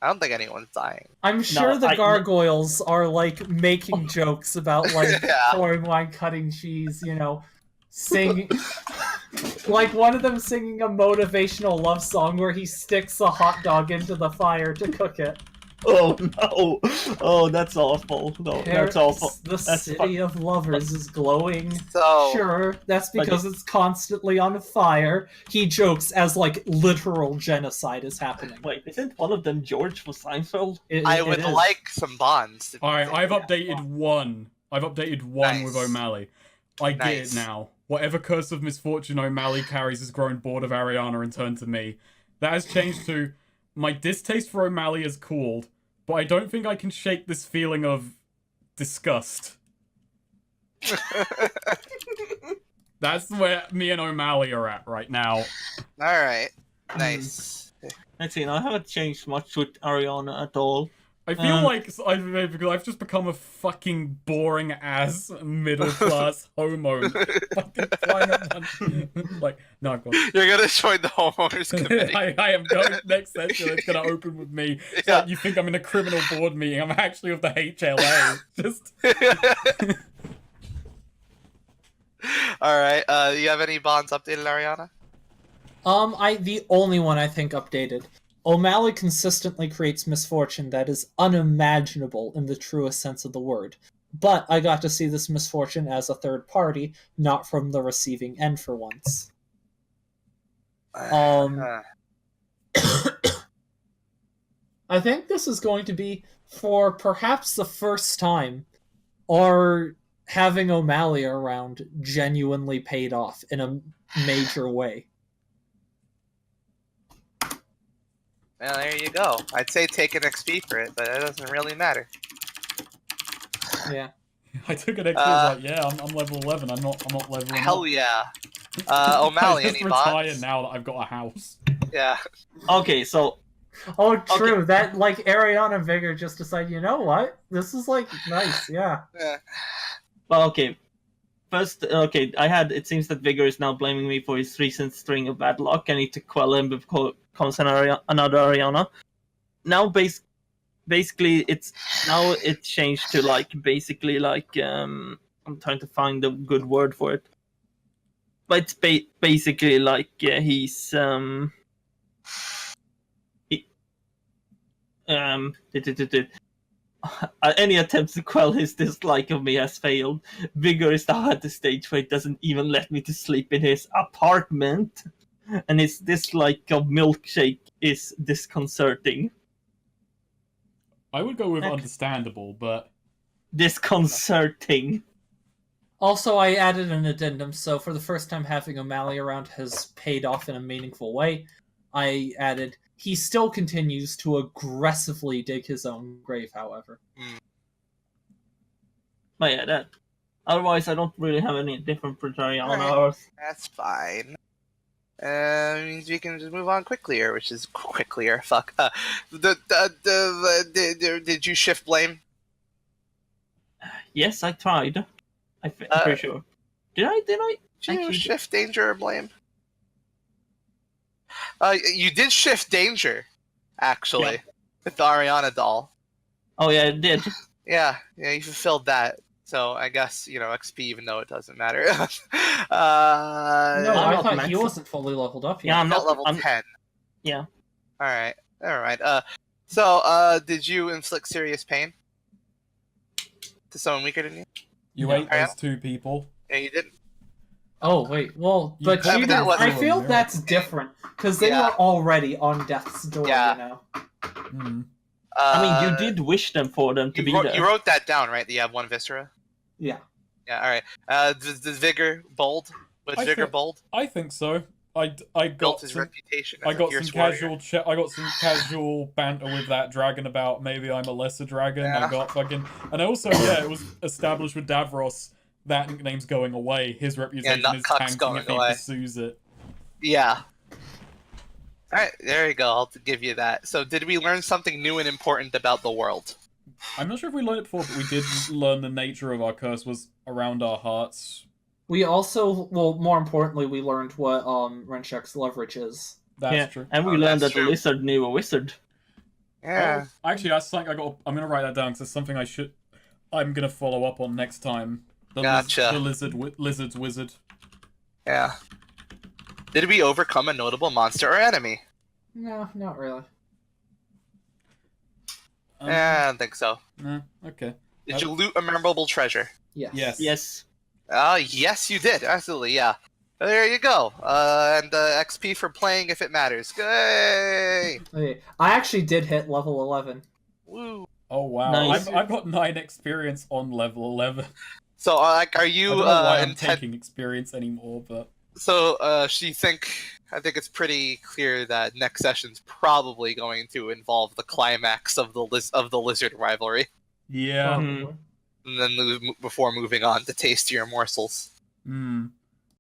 I don't think anyone's dying. I'm sure No, the I- gargoyles are like making jokes about like Yeah. pouring wine, cutting cheese, singing. Like one of them singing a motivational love song where he sticks a hot dog into the fire to cook it. Oh no! Oh, that's awful. No, that's awful. The That's city of lovers is glowing. So Sure, that's because it's constantly on fire. He jokes as like literal genocide is happening. Wait, isn't one of them George from Seinfeld? I It would is. like some bonds. to be Alright, fair. I've updated one. I've updated one with Nice. O'Malley. I get Nice. it now. Whatever curse of misfortune O'Malley carries has grown bored of Ariana and turned to me. That has changed to my distaste for O'Malley is cooled, but I don't think I can shake this feeling of disgust. That's where me and O'Malley are at right now. All right, nice. Let's see, I haven't changed much with Ariana at all. I feel like I've just become a fucking boring ass middle class homo. Fucking flying up like, no, I've got. You're gonna join the homeowners committee. I am going next session. It's gonna open with me. It's Yeah. like you think I'm in a criminal board meeting. I'm actually with the HLA. Just All right. You have any bonds updated, Ariana? The only one I think updated. O'Malley consistently creates misfortune that is unimaginable in the truest sense of the word. But I got to see this misfortune as a third party, not from the receiving end for once. Uh, I think this is going to be, for perhaps the first time, our having O'Malley around genuinely paid off in a major way. well, there you go. I'd say take an XP for it, but it doesn't really matter. Yeah. I took an XP. Like, yeah, I'm level 11. I'm not level. Hell yeah. I O'Malley, just any retire bonds? now that I've got a house. Yeah. Okay, so Oh, true. That, like, Ariana and Vigor just decide, you know what? This is, like, nice, yeah. Yeah. well, okay. First, okay, it seems that Vigor is now blaming me for his recent string of bad luck. I need to quell him before comes another Ariana. Now, basically, it changed to, like, basically, like, I'm trying to find a good word for it. But it's basically, like, he's, any attempts to quell his dislike of me has failed. Vigor is now at the stage where he doesn't even let me to sleep in his apartment, and his dislike of milkshake is disconcerting. I would go with Okay. understandable, but Disconcerting. Also, I added an addendum, so for the first time having O'Malley around has paid off in a meaningful way. I added, he still continues to aggressively dig his own grave, however. But yeah, that. Otherwise, I don't really have any different criteria on Alright. Earth. That's fine. Means we can just move on quicklier, which is quicklier. Fuck. Did you shift blame? Yes, I tried. I'm pretty sure. Did I? Did you Actually- shift danger or blame? You did shift danger, actually, Yeah. with the Ariana doll. Oh yeah, it did. Yeah, you fulfilled that. So I guess XP, even though it doesn't matter. No, I'm I not thought he maxing. wasn't fully leveled up yet. Yeah, I'm at not level I'm, 10. Yeah. All right, all right. So did you inflict serious pain to someone weaker than you? You No. ate those two people. Yeah, you didn't. Oh wait, well, You but covered she that did. one. I feel that's different because they Yeah. were already on death's door. Yeah. You know. Hmm. I mean, you did wish them for them to be there. You wrote that down, right? That you have one viscera. Yeah. Yeah. All right. Does vigor bold? Was I vigor think- bold? I think so. I Built got his some, reputation. I As a got fierce some warrior. casual I got some casual banter with that dragon about maybe I'm a lesser dragon. Yeah. I got fucking, and also it was established with Davros that nickname's going away. His reputation is Nutcuck's tanking going if he away. pursues it. Yeah. All right, there you go. I'll give you that. So, did we learn something new and important about the world? I'm not sure if we learned it before, but we did learn the nature of our curse was around our hearts. We also, well, more importantly, we learned what Renshek's leverage is. That's Yeah, true. and we Oh, learned that's that the true. lizard knew a wizard. Yeah. Oh, actually, that's something I'm gonna write that down because it's something I'm gonna follow up on next time. Gotcha. The lizard's wizard. Yeah. Did we overcome a notable monster or enemy? No, not really. I don't think so. No, okay. Did you loot a memorable treasure? Yes. Yes. Yes. Yes, you did. Absolutely, yeah. There you go. And XP for playing if it matters. Yay! Okay. I actually did hit level 11. Woo. Oh wow, Nice. I've got 9 experience on level 11. So, like, are I you don't know why I'm intent? taking experience anymore, but So, I think it's pretty clear that next session's probably going to involve the climax of the lizard rivalry, yeah. Mhm. Probably. and then before moving on to tastier morsels. Hmm.